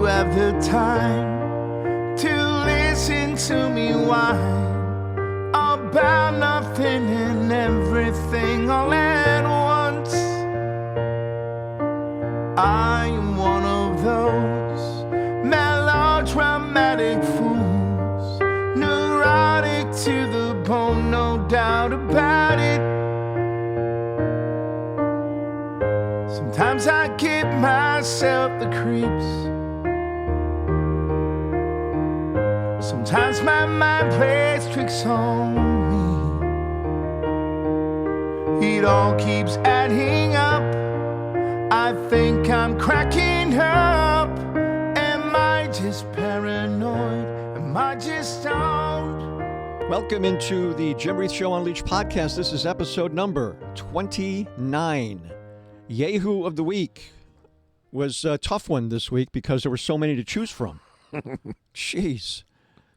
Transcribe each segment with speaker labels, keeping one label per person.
Speaker 1: have the time to listen to me whine about nothing and everything all at once. I am one of those melodramatic fools, neurotic to the bone, no doubt about it. Sometimes I give myself the creeps. Sometimes my mind plays tricks on me. It all keeps adding up. I think I'm cracking up. Am I just paranoid? Am I just stoned?
Speaker 2: Welcome into the Jim Reith Show Unleashed podcast. This is episode number 29. Yahoo of the Week was a tough one this week because there were so many to choose from. Jeez.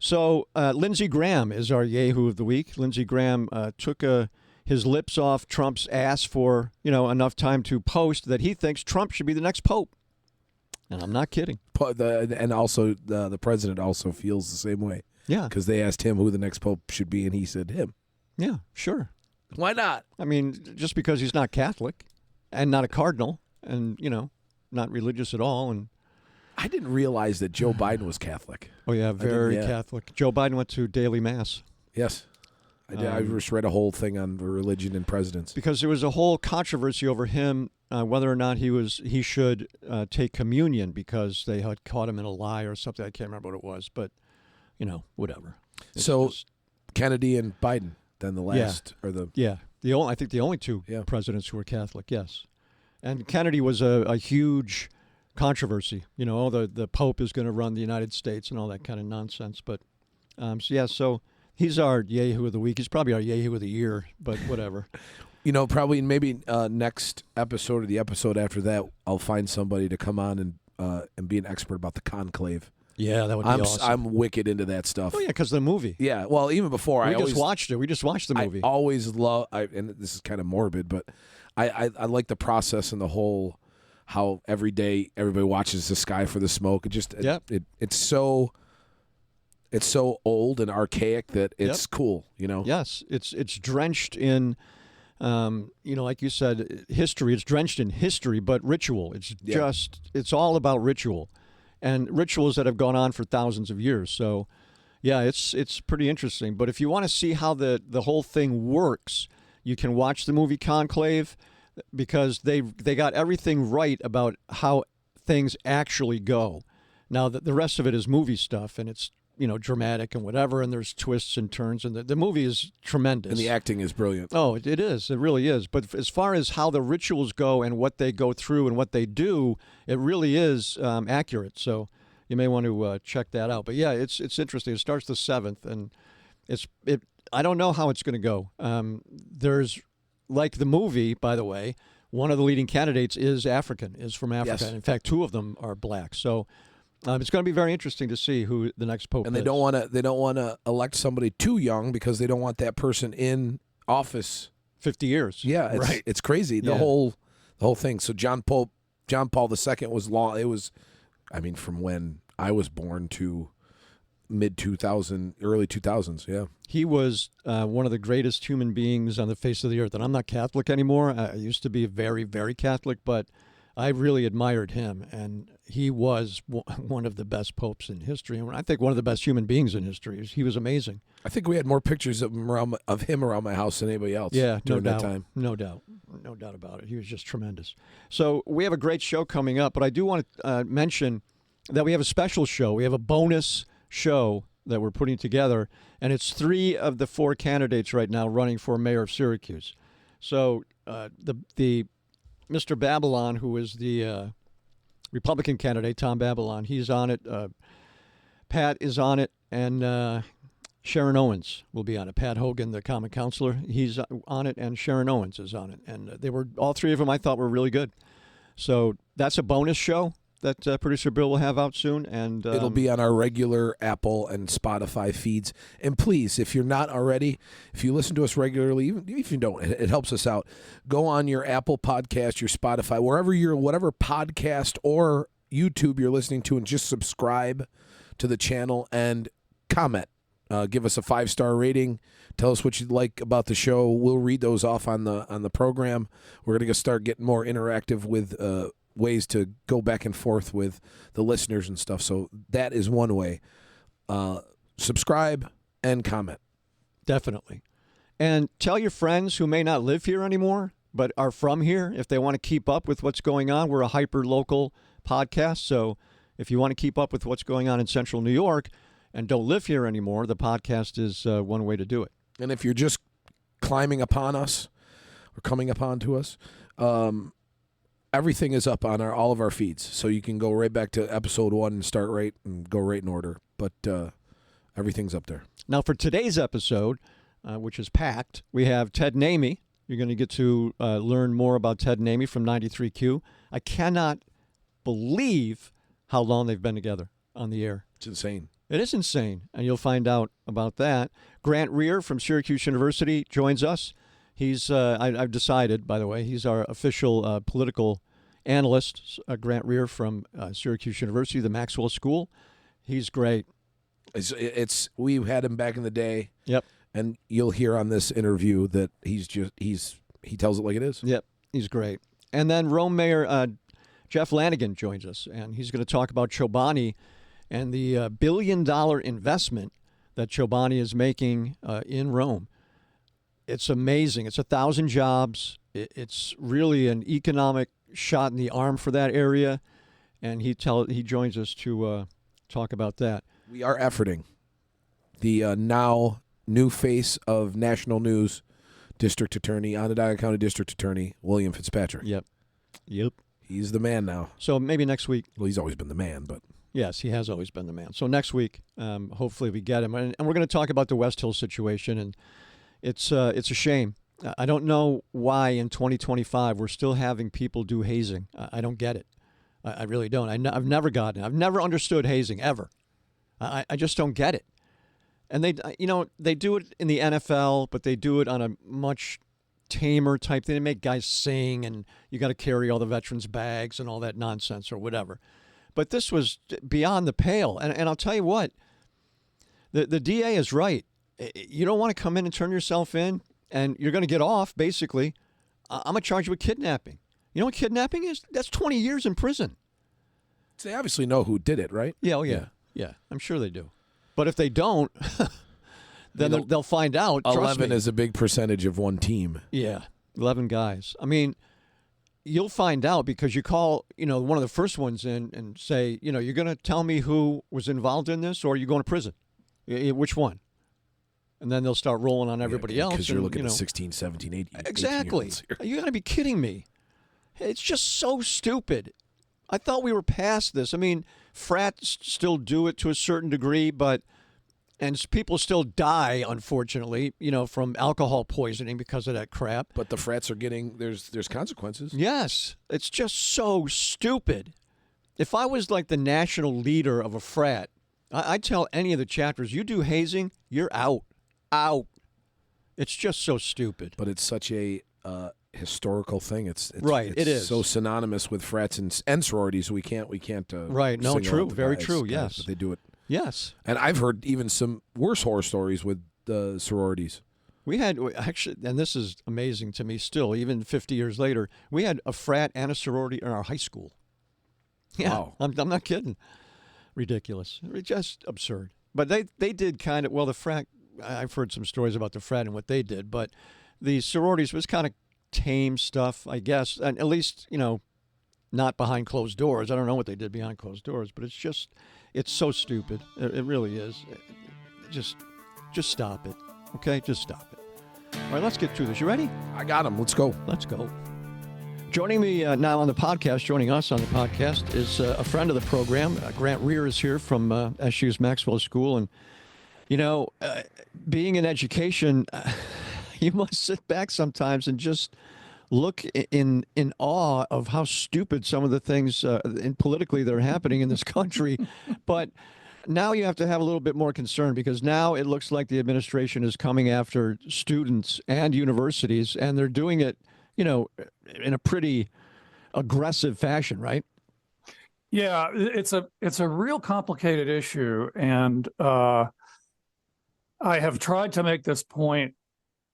Speaker 2: So Lindsey Graham is our Yahoo of the Week. Lindsey Graham took his lips off Trump's ass for, enough time to post that he thinks Trump should be the next pope. And I'm not kidding.
Speaker 3: And also the president also feels the same way.
Speaker 2: Yeah.
Speaker 3: Because they asked him who the next pope should be, and he said him.
Speaker 2: Yeah, sure.
Speaker 3: Why not?
Speaker 2: I mean, just because he's not Catholic and not a cardinal and, not religious at all. And
Speaker 3: I didn't realize that Joe Biden was Catholic.
Speaker 2: Oh, yeah, very Catholic. Joe Biden went to daily mass.
Speaker 3: Yes. I just read a whole thing on the religion and presidents.
Speaker 2: Because there was a whole controversy over him, whether or not he should take communion because they had caught him in a lie or something. I can't remember what it was, but, whatever. It's
Speaker 3: Kennedy and Biden, then the last, or the...
Speaker 2: Yeah, I think the only two presidents who were Catholic, yes. And Kennedy was a huge controversy. The Pope is going to run the United States and all that kind of nonsense. But, so he's our Yahoo of the Week. He's probably our Yahoo of the Year, but whatever.
Speaker 3: Probably maybe next episode or the episode after that, I'll find somebody to come on and be an expert about the conclave.
Speaker 2: Yeah, that would be awesome.
Speaker 3: I'm wicked into that stuff.
Speaker 2: Oh, yeah, because the movie.
Speaker 3: Yeah, well, even before.
Speaker 2: We just watched it. We just watched the movie.
Speaker 3: I always love, and this is kind of morbid, but I like the process and the whole, how every day everybody watches the sky for the smoke. It's so old and archaic that it's cool,
Speaker 2: Yes, it's drenched in, like you said, history. It's drenched in history, but ritual. It's all about ritual. And rituals that have gone on for thousands of years. So, yeah, it's pretty interesting. But if you want to see how the whole thing works, you can watch the movie Conclave because they got everything right about how things actually go. Now, the rest of it is movie stuff, and it's dramatic and whatever, and there's twists and turns, and the movie is tremendous.
Speaker 3: And the acting is brilliant.
Speaker 2: Oh, it is. It really is. But as far as how the rituals go and what they go through and what they do, it really is accurate. So you may want to check that out. But yeah, it's interesting. It starts the 7th, and I don't know how it's going to go. There's, like the movie, by the way, one of the leading candidates is from Africa.
Speaker 3: Yes.
Speaker 2: In fact, 2 of them are black. So it's going to be very interesting to see who the next pope is.
Speaker 3: And they don't want to elect somebody too young because they don't want that person in office
Speaker 2: 50 years.
Speaker 3: Yeah, it's crazy. The whole thing. So John Paul II was long. It was, from when I was born to mid 2000, early 2000s. Yeah,
Speaker 2: he was one of the greatest human beings on the face of the earth. And I'm not Catholic anymore. I used to be very, very Catholic, but I really admired him, and he was one of the best popes in history, and I think one of the best human beings in history. He was amazing.
Speaker 3: I think we had more pictures of him around my house than anybody else.
Speaker 2: Yeah,
Speaker 3: during that time.
Speaker 2: No doubt about it. He was just tremendous. So we have a great show coming up, but I do want to mention that we have a special show. We have a bonus show that we're putting together, and it's 3 of the 4 candidates right now running for mayor of Syracuse. So the Mr. Babylon, who is the Republican candidate, Tom Babylon, he's on it. Pat is on it, and Sharon Owens will be on it. Pat Hogan, the common counselor, he's on it, and Sharon Owens is on it. And all 3 of them I thought were really good. So that's a bonus show that Producer Bill will have out soon. And
Speaker 3: it'll be on our regular Apple and Spotify feeds. And please, if you're not already, if you listen to us regularly, even if you don't, it helps us out. Go on your Apple podcast, your Spotify, whatever podcast or YouTube you're listening to, and just subscribe to the channel and comment. Give us a 5-star rating. Tell us what you'd like about the show. We'll read those off on the program. We're going to start getting more interactive with ways to go back and forth with the listeners and stuff. So that is one way. Subscribe and comment.
Speaker 2: Definitely. And tell your friends who may not live here anymore, but are from here, if they want to keep up with what's going on. We're a hyper-local podcast, so if you want to keep up with what's going on in central New York and don't live here anymore, the podcast is one way to do it.
Speaker 3: And if you're just climbing upon us or coming upon to us, everything is up on all of our feeds, so you can go right back to episode 1 and start right and go right in order. But everything's up there.
Speaker 2: Now, for today's episode, which is packed, we have Ted and Amy. You're going to get to learn more about Ted and Amy from 93Q. I cannot believe how long they've been together on the air.
Speaker 3: It's insane.
Speaker 2: It is insane, and you'll find out about that. Grant Reeher from Syracuse University joins us. He's, I've decided, by the way, he's our official political analyst, Grant Reeher from Syracuse University, the Maxwell School. He's great.
Speaker 3: We had him back in the day.
Speaker 2: Yep.
Speaker 3: And you'll hear on this interview that he tells it like it is.
Speaker 2: Yep, he's great. And then Rome Mayor Jeff Lanigan joins us, and he's going to talk about Chobani and the $1 billion investment that Chobani is making in Rome. It's amazing. It's 1,000 jobs. It's really an economic shot in the arm for that area, and he joins us to talk about that.
Speaker 3: We are efforting. The now new face of national news, District Attorney, Onondaga County District Attorney, William Fitzpatrick.
Speaker 2: Yep.
Speaker 3: He's the man now.
Speaker 2: So maybe next week.
Speaker 3: Well, he's always been the man, but.
Speaker 2: Yes, he has always been the man. So next week, hopefully we get him. And we're going to talk about the West Hill situation, and it's a shame. I don't know why in 2025 we're still having people do hazing. I don't get it. I really don't. I've never gotten it. I've never understood hazing, ever. I just don't get it. And they do it in the NFL, but they do it on a much tamer type thing. They make guys sing, and you got to carry all the veterans' bags and all that nonsense or whatever. But this was beyond the pale. And I'll tell you what, the DA is right. You don't want to come in and turn yourself in, and you're going to get off, basically. I'm going to charge you with kidnapping. You know what kidnapping is? That's 20 years in prison.
Speaker 3: They obviously know who did it, right?
Speaker 2: Yeah, yeah. I'm sure they do. But if they don't, then they'll find out.
Speaker 3: 11 is a big percentage of one team.
Speaker 2: Yeah, 11 guys. I mean, you'll find out because you call, one of the first ones in and say, you're going to tell me who was involved in this, or are you going to prison? Which one? And then they'll start rolling on everybody else.
Speaker 3: Because you're looking at 16, 17, 18.
Speaker 2: Exactly. You got to be kidding me. It's just so stupid. I thought we were past this. I mean, frats still do it to a certain degree, and people still die, unfortunately, from alcohol poisoning because of that crap.
Speaker 3: But the frats are getting, there's consequences.
Speaker 2: Yes. It's just so stupid. If I was like the national leader of a frat, I'd tell any of the chapters, you do hazing, you're out. Out. It's just so stupid.
Speaker 3: But it's such a historical thing. It's
Speaker 2: right. It is
Speaker 3: so synonymous with frats and sororities. We can't.
Speaker 2: Right. No. True. Very true. Yes.
Speaker 3: But they do it.
Speaker 2: Yes.
Speaker 3: And I've heard even some worse horror stories with the sororities.
Speaker 2: We had actually, and this is amazing to me still, even 50 years later, we had a frat and a sorority in our high school. Yeah.
Speaker 3: Wow.
Speaker 2: I'm not kidding. Ridiculous. Just absurd. But they did kind of, well, the frat, I've heard some stories about the frat and what they did, but the sororities was kind of tame stuff, I guess, and at least, not behind closed doors. I don't know what they did behind closed doors, but it's so stupid. It really is. Just stop it, okay? Just stop it. All right, let's get through this. You ready?
Speaker 3: I got him. Let's go.
Speaker 2: Let's go. Joining me now on the podcast, joining us on the podcast is a friend of the program. Grant Reeher is here from SU's Maxwell School, and being in education, you must sit back sometimes and just look in awe of how stupid some of the things politically that are happening in this country. But now you have to have a little bit more concern, because now it looks like the administration is coming after students and universities, and they're doing it, in a pretty aggressive fashion, right?
Speaker 4: Yeah, it's a real complicated issue, and I have tried to make this point.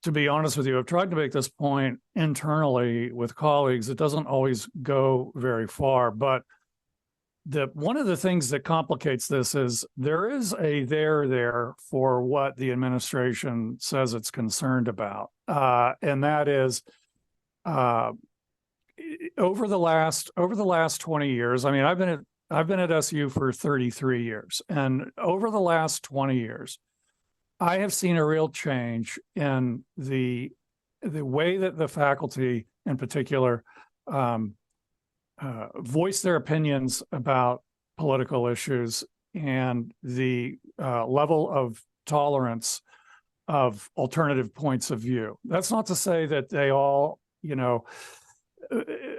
Speaker 4: To be honest with you, I've tried to make this point internally with colleagues. It doesn't always go very far, but one of the things that complicates this is there is a there for what the administration says it's concerned about, and that is uh, over the last 20 years. I mean, I've been at SU for 33 years, and over the last 20 years, I have seen a real change in the way that the faculty, in particular, um, voice their opinions about political issues and the level of tolerance of alternative points of view. That's not to say that they all,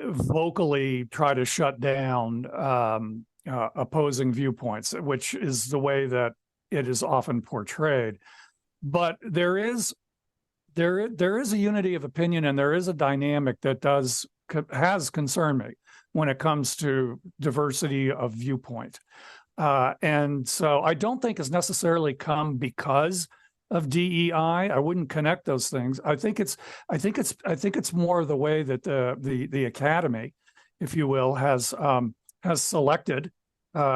Speaker 4: vocally try to shut down opposing viewpoints, which is the way that it is often portrayed. But there is a unity of opinion, and there is a dynamic that has concerned me when it comes to diversity of viewpoint. And so I don't think it's necessarily come because of DEI. I wouldn't connect those things. I think it's more the way that the academy, if you will, has selected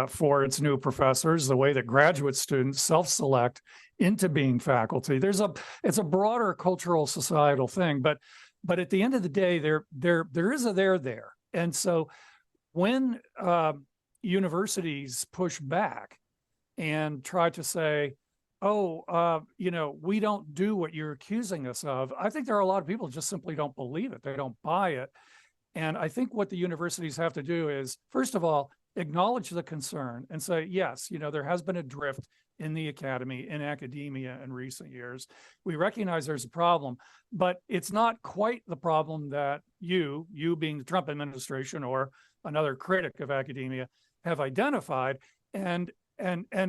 Speaker 4: for its new professors, the way that graduate students self-select into being faculty. It's a broader cultural societal thing, but at the end of the day, there is a there. And so when universities push back and try to say, we don't do what you're accusing us of, I think there are a lot of people who just simply don't believe it. They don't buy it. And I think what the universities have to do is, first of all, acknowledge the concern and say, yes, there has been a drift in the academy, in academia in recent years. We recognize there's a problem, but it's not quite the problem that you being the Trump administration or another critic of academia, have identified. And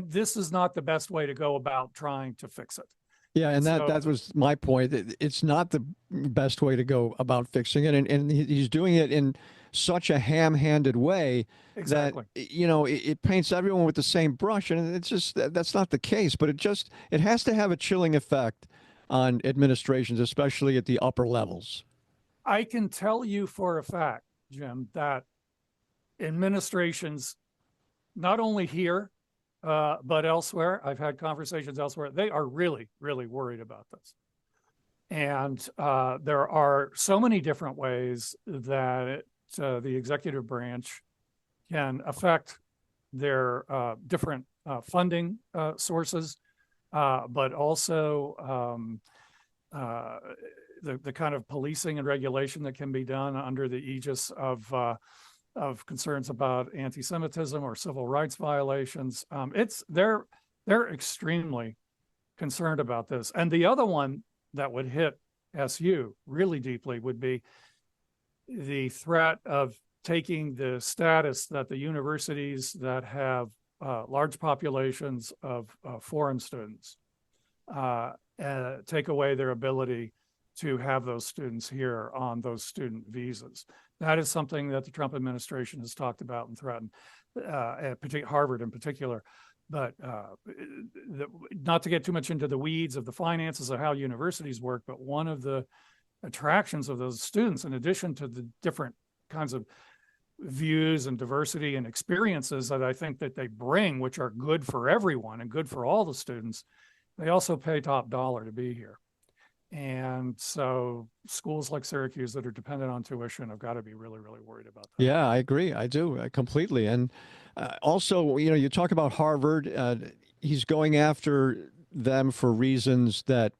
Speaker 4: this is not the best way to go about trying to fix it.
Speaker 2: Yeah, and that was my point. It's not the best way to go about fixing it, and he's doing it in such a ham-handed way
Speaker 4: exactly.
Speaker 2: that it paints everyone with the same brush, and it's just that's not the case. But it has to have a chilling effect on administrations, especially at the upper levels.
Speaker 4: I can tell you for a fact, Jim, that administrations, not only here, but elsewhere, I've had conversations elsewhere, they are really, really worried about this. And there are so many different ways that the executive branch can affect their different funding sources, but also the kind of policing and regulation that can be done under the aegis of concerns about anti-Semitism or civil rights violations. They're extremely concerned about this. And the other one that would hit SU really deeply would be the threat of taking the status that the universities that have large populations of foreign students take away their ability to have those students here on those student visas. That is something that the Trump administration has talked about and threatened, Harvard in particular. But not to get too much into the weeds of the finances of how universities work, but one of the attractions of those students, in addition to the different kinds of views and diversity and experiences that I think that they bring, which are good for everyone and good for all the students, they also pay top dollar to be here. And so schools like Syracuse that are dependent on tuition have got to be really, really worried about that.
Speaker 2: Yeah, I agree. I do completely. And also, you talk about Harvard. He's going after them for reasons that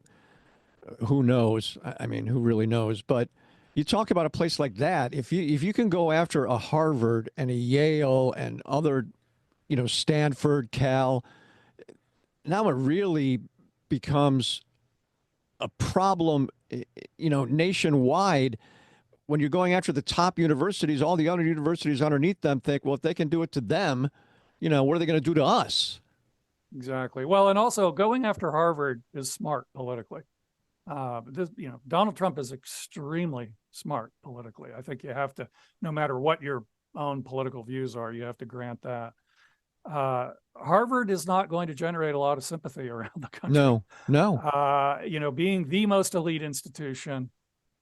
Speaker 2: who knows? I mean, who really knows? But you talk about a place like that. If you can go after a Harvard and a Yale and other, Stanford, Cal, now it really becomes a problem, nationwide. When you're going after the top universities, all the other universities underneath them think, well, if they can do it to them, what are they going to do to us?
Speaker 4: Exactly. Well, and also going after Harvard is smart politically. Donald Trump is extremely smart politically. I think you have to, no matter what your own political views are. You have to grant that. Harvard is not going to generate a lot of sympathy around the country.
Speaker 2: No.
Speaker 4: Being the most elite institution,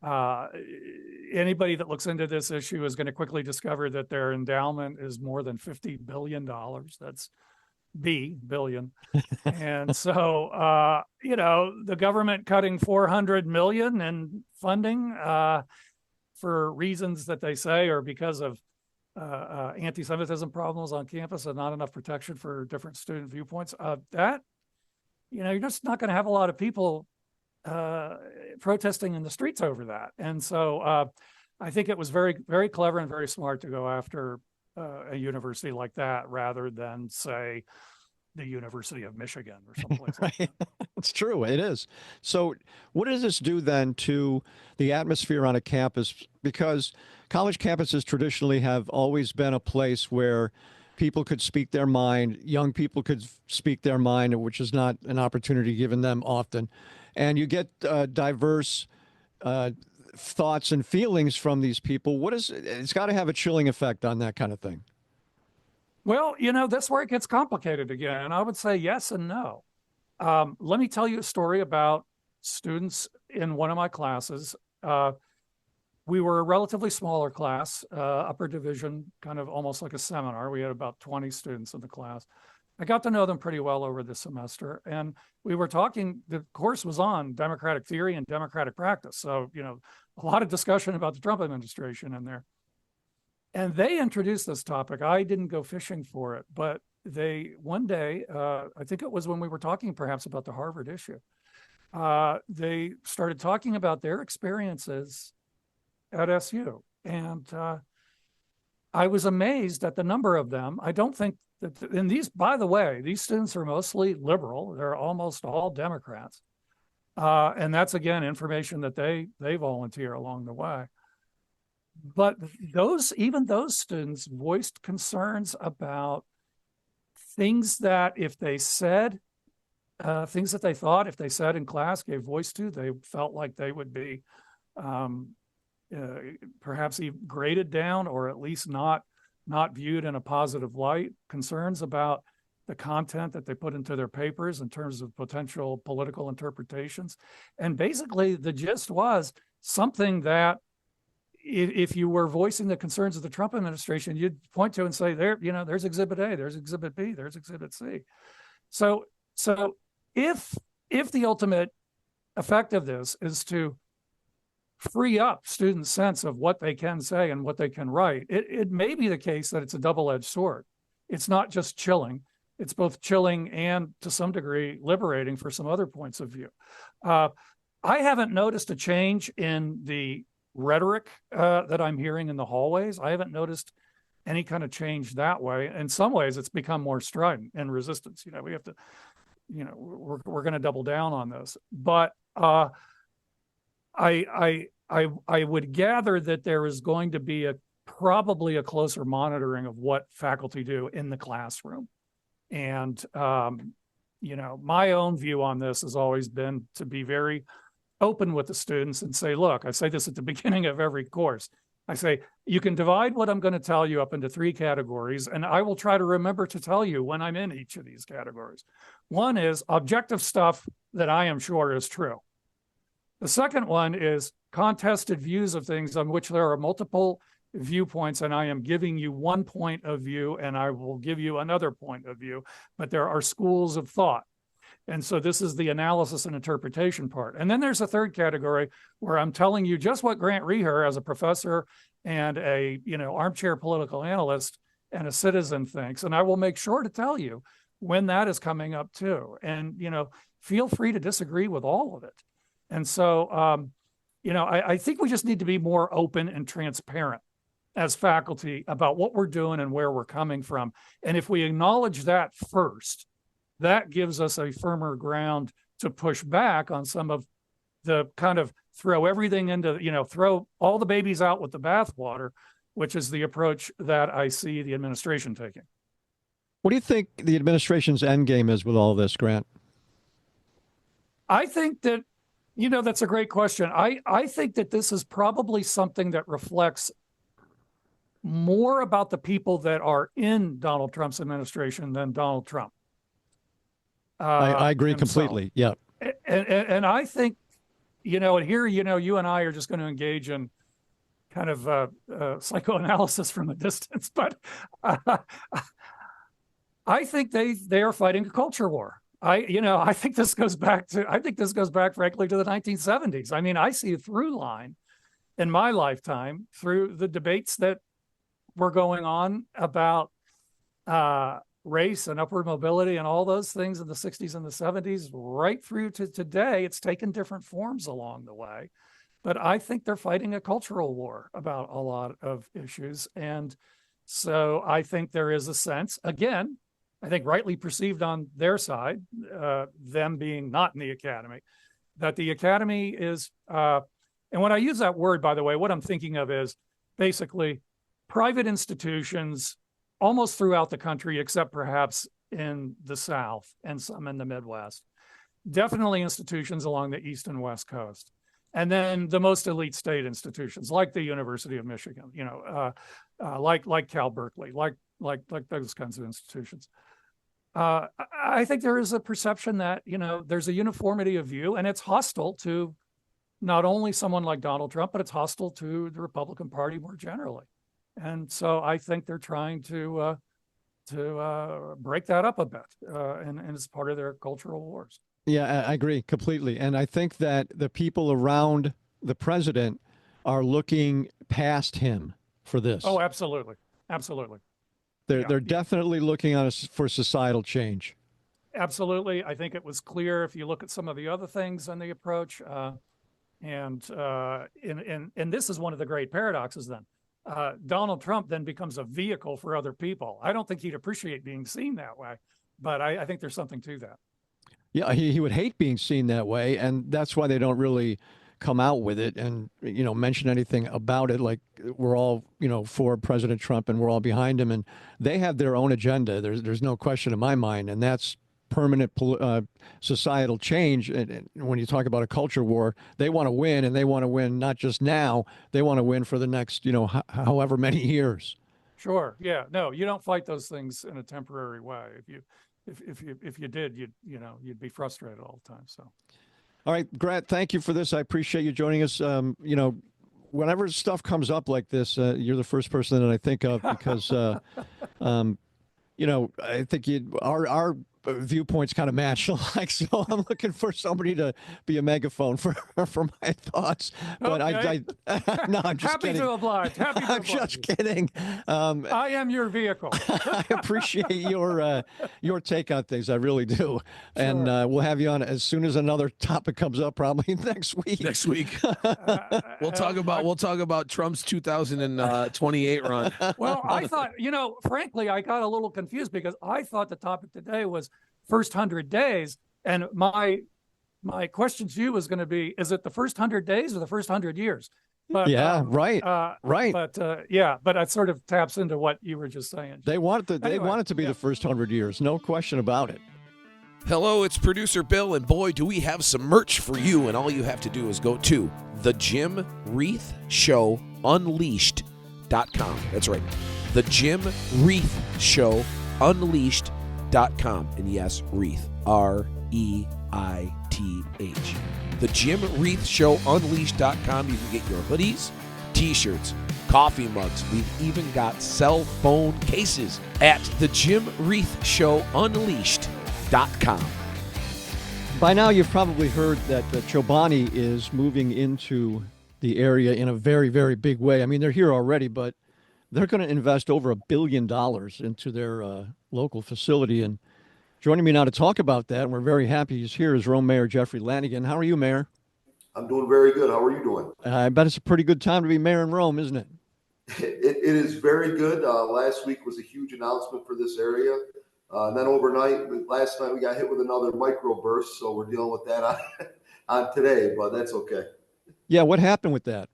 Speaker 4: anybody that looks into this issue is going to quickly discover that their endowment is more than $50 billion. That's billion. And so, the government cutting 400 million in funding for reasons that they say are because of anti-Semitism problems on campus and not enough protection for different student viewpoints. You're just not going to have a lot of people protesting in the streets over that. And so I think it was very, very clever and very smart to go after a university like that rather than, say, the University of Michigan or someplace like that.
Speaker 2: It's true. It is. So what does this do then to the atmosphere on a campus? Because college campuses traditionally have always been a place where people could speak their mind, young people could speak their mind, which is not an opportunity given them often. And you get diverse thoughts and feelings from these people. It's got to have a chilling effect on that kind of thing.
Speaker 4: Well, that's where it gets complicated again. And I would say yes and no. Let me tell you a story about students in one of my classes. We were a relatively smaller class, upper division, kind of almost like a seminar. We had about 20 students in the class. I got to know them pretty well over the semester. And we were talking, the course was on democratic theory and democratic practice. So, a lot of discussion about the Trump administration in there. And they introduced this topic. I didn't go fishing for it, but one day, I think it was when we were talking perhaps about the Harvard issue, they started talking about their experiences at SU. And I was amazed at the number of them. I don't think that, and these, by the way, these students are mostly liberal. They're almost all Democrats. And that's, again, information that they volunteer along the way. But even those students voiced concerns about things that if they said, things that they thought if they said in class, gave voice to, they felt like they would be perhaps even graded down or at least not viewed in a positive light. Concerns about the content that they put into their papers in terms of potential political interpretations. And basically the gist was something that if you were voicing the concerns of the Trump administration, you'd point to and say, there's Exhibit A, there's Exhibit B, there's Exhibit C. So if the ultimate effect of this is to free up students' sense of what they can say and what they can write, it may be the case that it's a double-edged sword. It's not just chilling. It's both chilling and, to some degree, liberating for some other points of view. I haven't noticed a change in the rhetoric that I'm hearing in the hallways. I haven't noticed any kind of change that way. In some ways, it's become more strident and resistance. We have to, we're going to double down on this. But I would gather that there is going to be probably a closer monitoring of what faculty do in the classroom. And my own view on this has always been to be very open with the students and say, look, I say this at the beginning of every course. I say, you can divide what I'm going to tell you up into 3 categories, and I will try to remember to tell you when I'm in each of these categories. One is objective stuff that I am sure is true. The second one is contested views of things on which there are multiple viewpoints, and I am giving you one point of view, and I will give you another point of view, but there are schools of thought. And so this is the analysis and interpretation part. And then there's a third category where I'm telling you just what Grant Reeher, as a professor and a armchair political analyst and a citizen, thinks. And I will make sure to tell you when that is coming up too. And feel free to disagree with all of it. And so I think we just need to be more open and transparent as faculty about what we're doing and where we're coming from. And if we acknowledge that first, that gives us a firmer ground to push back on some of the kind of throw everything into, throw all the babies out with the bathwater, which is the approach that I see the administration taking.
Speaker 2: What do you think the administration's end game is with all this, Grant?
Speaker 4: I think that, that's a great question. I think that this is probably something that reflects more about the people that are in Donald Trump's administration than Donald Trump.
Speaker 2: I agree
Speaker 4: himself.
Speaker 2: completely. Yeah.
Speaker 4: And I think, and here, you and I are just going to engage in kind of psychoanalysis from a distance, but I think they are fighting a culture war. I think this goes back, frankly, to the 1970s. I mean, I see a through line in my lifetime through the debates that were going on about race and upward mobility and all those things in the 60s and the 70s, right through to today. It's taken different forms along the way, but I think they're fighting a cultural war about a lot of issues. And so I think there is a sense, again, I think rightly perceived on their side, them being not in the academy, that the academy is, and when I use that word, by the way, what I'm thinking of is basically private institutions almost throughout the country, except perhaps in the South and some in the Midwest. Definitely institutions along the East and West Coast. And then the most elite state institutions, like the University of Michigan, like Cal Berkeley, like those kinds of institutions. I think there is a perception that, there's a uniformity of view, and it's hostile to not only someone like Donald Trump, but it's hostile to the Republican Party more generally. And so I think they're trying to break that up a bit, and it's part of their cultural wars.
Speaker 2: Yeah, I agree completely. And I think that the people around the president are looking past him for this.
Speaker 4: Oh, absolutely. Absolutely.
Speaker 2: They're definitely looking on us for societal change.
Speaker 4: Absolutely. I think it was clear if you look at some of the other things on the approach. And this is one of the great paradoxes then. Donald Trump then becomes a vehicle for other people. I don't think he'd appreciate being seen that way, but I think there's something to that.
Speaker 2: Yeah, he would hate being seen that way, and that's why they don't really come out with it and, mention anything about it. Like, we're all, for President Trump and we're all behind him, and they have their own agenda. There's no question in my mind, and that's permanent societal change. And when you talk about a culture war, they want to win, and they want to win not just now, they want to win for the next, however many years.
Speaker 4: Sure. Yeah. No, you don't fight those things in a temporary way. If you did, you'd be frustrated all the time. So.
Speaker 2: All right, Grant, thank you for this. I appreciate you joining us. Whenever stuff comes up like this, you're the first person that I think of because, I think our viewpoints kind of match alike. So I'm looking for somebody to be a megaphone for my thoughts. But
Speaker 4: okay.
Speaker 2: No, I'm just kidding.
Speaker 4: Happy to oblige.
Speaker 2: I'm just kidding.
Speaker 4: I am your vehicle.
Speaker 2: I appreciate your take on things. I really do. And we'll have you on as soon as another topic comes up, probably next week.
Speaker 3: We'll talk about Trump's 2028 run.
Speaker 4: Well, I thought, frankly, I got a little confused because I thought the topic today was first 100 days. And my question to you was going to be, is it the first 100 days or the first 100 years? But,
Speaker 2: right.
Speaker 4: But that sort of taps into what you were just saying.
Speaker 2: They want it to be the first 100 years. No question about it.
Speaker 3: Hello, it's producer Bill, and boy, do we have some merch for you. And all you have to do is go to the Jim Reith Show Unleashed.com. That's right. The Jim Reith Show Unleashed.com. And yes, Reith, Reith. The Jim Reith Show Unleashed.com. You can get your hoodies, t-shirts, coffee mugs. We've even got cell phone cases at the Jim Reith Show Unleashed.com.
Speaker 2: By now, you've probably heard that Chobani is moving into the area in a very, very big way. I mean, they're here already, but they're going to invest over $1 billion into their local facility. And joining me now to talk about that, and we're very happy he's here, is Rome Mayor Jeffery Lanigan. How are you, Mayor?
Speaker 5: I'm doing very good. How are you doing?
Speaker 2: I bet it's a pretty good time to be mayor in Rome, isn't it?
Speaker 5: It is very good. Last week was a huge announcement for this area. And then last night we got hit with another microburst, so we're dealing with that on today, but that's okay.
Speaker 2: Yeah, what happened with that?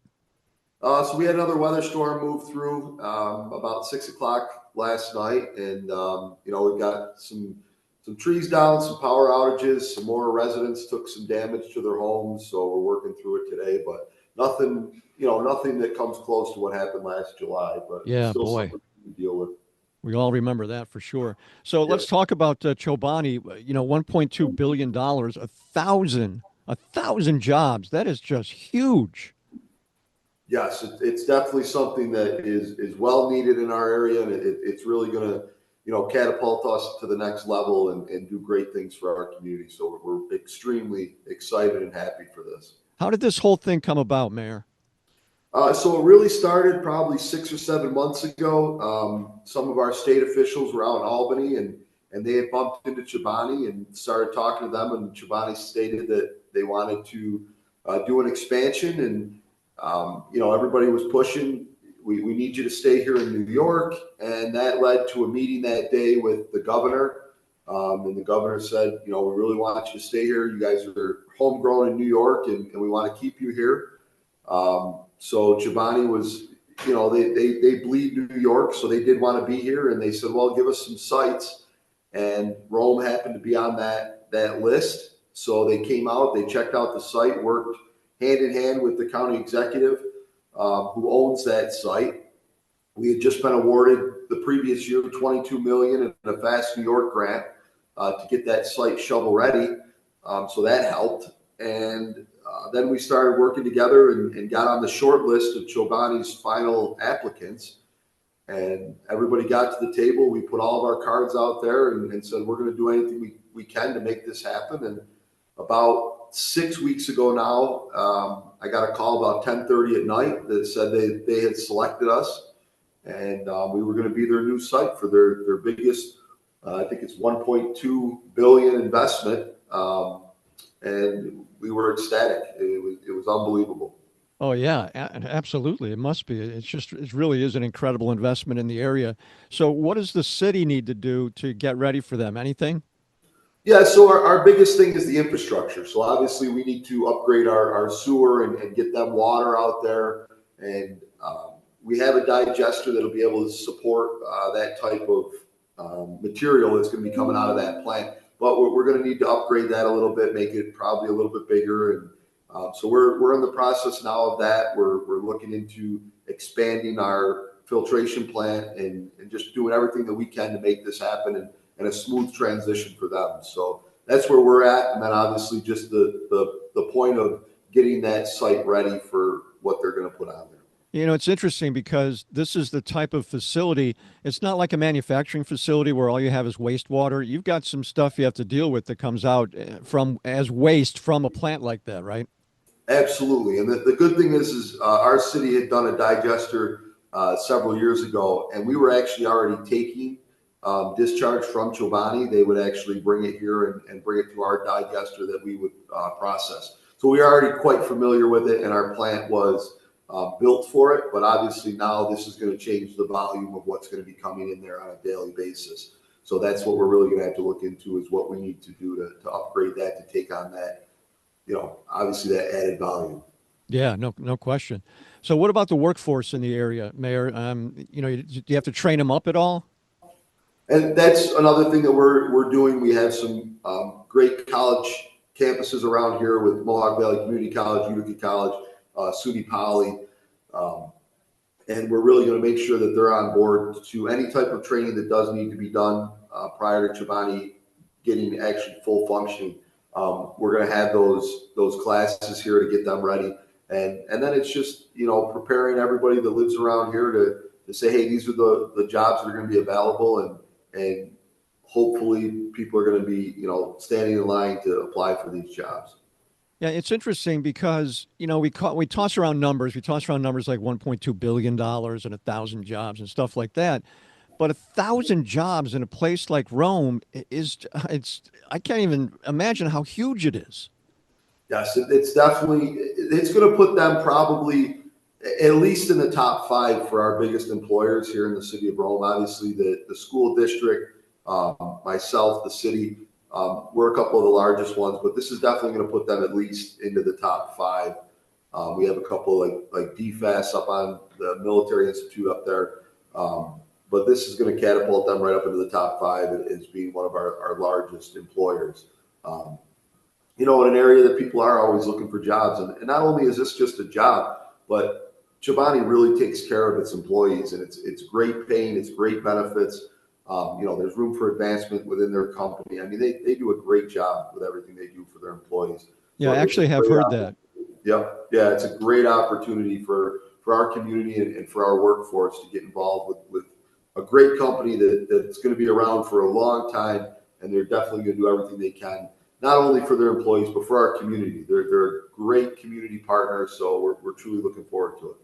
Speaker 5: So we had another weather storm move through about 6 o'clock last night, and we've got some trees down, some power outages, some more residents took some damage to their homes, so we're working through it today. But nothing, nothing that comes close to what happened last July, but
Speaker 2: Yeah,
Speaker 5: still
Speaker 2: boy.
Speaker 5: something to deal with.
Speaker 2: We all remember that for sure. So let's talk about Chobani. $1.2 billion, a thousand jobs. That is just huge.
Speaker 5: Yes, it's definitely something that is well needed in our area, and it's really going to, catapult us to the next level and do great things for our community. So we're extremely excited and happy for this.
Speaker 2: How did this whole thing come about, Mayor?
Speaker 5: So it really started probably 6 or 7 months ago. Some of our state officials were out in Albany, and they had bumped into Chobani and started talking to them. And Chobani stated that they wanted to do an expansion, and everybody was pushing. We need you to stay here in New York, and that led to a meeting that day with the governor. And the governor said, we really want you to stay here. You guys are homegrown in New York, and we want to keep you here. So Chobani was, they bleed New York, so they did want to be here, and they said, well, give us some sites. And Rome happened to be on that list. So they came out, they checked out the site, worked hand in hand with the county executive who owns that site. We had just been awarded the previous year $22 million in a Fast New York grant to get that site shovel ready. So that helped. And then we started working together and got on the short list of Chobani's final applicants. And everybody got to the table. We put all of our cards out there and said, we're going to do anything we can to make this happen. And about 6 weeks ago now, I got a call about 10:30 at night that said they had selected us. And we were going to be their new site for their biggest, I think it's $1.2 billion investment. And we were ecstatic. It was unbelievable.
Speaker 2: Oh yeah, absolutely. It must be. It really is an incredible investment in the area. So what does the city need to do to get ready for them? Anything?
Speaker 5: Yeah, so our biggest thing is the infrastructure. So obviously we need to upgrade our sewer and get them water out there. And we have a digester that'll be able to support that type of material that's going to be coming out of that plant. But we're going to need to upgrade that a little bit, make it probably a little bit bigger. And so we're in the process now of that. We're looking into expanding our filtration plant and just doing everything that we can to make this happen and a smooth transition for them. So that's where we're at. And then obviously just the point of getting that site ready for what they're going to put on there.
Speaker 2: It's interesting because this is the type of facility. It's not like a manufacturing facility where all you have is wastewater. You've got some stuff you have to deal with that comes out as waste from a plant like that, right?
Speaker 5: Absolutely. And the good thing is our city had done a digester several years ago, and we were actually already taking discharge from Chobani. They would actually bring it here and bring it to our digester that we would process. So we are already quite familiar with it, and our plant was built for it. But obviously now this is going to change the volume of what's going to be coming in there on a daily basis. So that's what we're really going to have to look into is what we need to do to upgrade that to take on that, obviously that added volume.
Speaker 2: Yeah, no question. So what about the workforce in the area, Mayor? Do you have to train them up at all?
Speaker 5: And that's another thing that we're doing. We have some great college campuses around here with Mohawk Valley Community College, Utica College, SUNY Poly. And we're really going to make sure that they're on board to any type of training that does need to be done prior to Chobani getting actually full functioning. We're going to have those classes here to get them ready. And then it's just, preparing everybody that lives around here to say, hey, these are the jobs that are going to be available. And hopefully people are going to be, standing in line to apply for these jobs.
Speaker 2: Yeah, it's interesting because, we toss around numbers. We toss around numbers like $1.2 billion and 1,000 jobs and stuff like that. But 1,000 jobs in a place like Rome I can't even imagine how huge it is.
Speaker 5: Yes, it's definitely, it's going to put them probably at least in the top 5 for our biggest employers here in the city of Rome. Obviously the school district, myself, the city, we're a couple of the largest ones, but this is definitely going to put them at least into the top 5. We have a couple like DFAS up on the Military Institute up there. But this is going to catapult them right up into the top 5 as being one of our largest employers. in an area that people are always looking for jobs. And not only is this just a job, but Chobani really takes care of its employees, and it's great paying, it's great benefits. There's room for advancement within their company. I mean, they do a great job with everything they do for their employees.
Speaker 2: Yeah, I actually have heard that.
Speaker 5: Yep. Yeah, it's a great opportunity for our community and for our workforce to get involved with a great company that's going to be around for a long time, and they're definitely going to do everything they can, not only for their employees, but for our community. They're great community partners, so we're truly looking forward to it.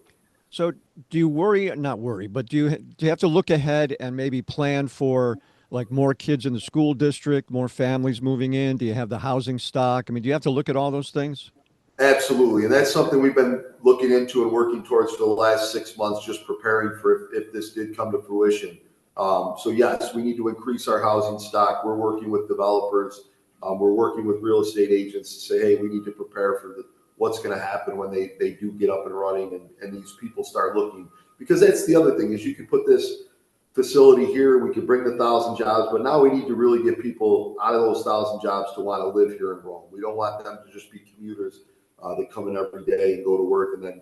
Speaker 2: So do you not worry, but do you have to look ahead and maybe plan for like more kids in the school district, more families moving in? Do you have the housing stock? I mean, do you have to look at all those things?
Speaker 5: Absolutely. And that's something we've been looking into and working towards for the last 6 months, just preparing for if this did come to fruition. So yes, we need to increase our housing stock. We're working with developers. We're working with real estate agents to say, hey, we need to prepare for what's going to happen when they do get up and running and these people start looking. Because that's the other thing is you can put this facility here, we could bring the 1,000 jobs, but now we need to really get people out of those 1,000 jobs to want to live here in Rome. We don't want them to just be commuters that come in every day and go to work and then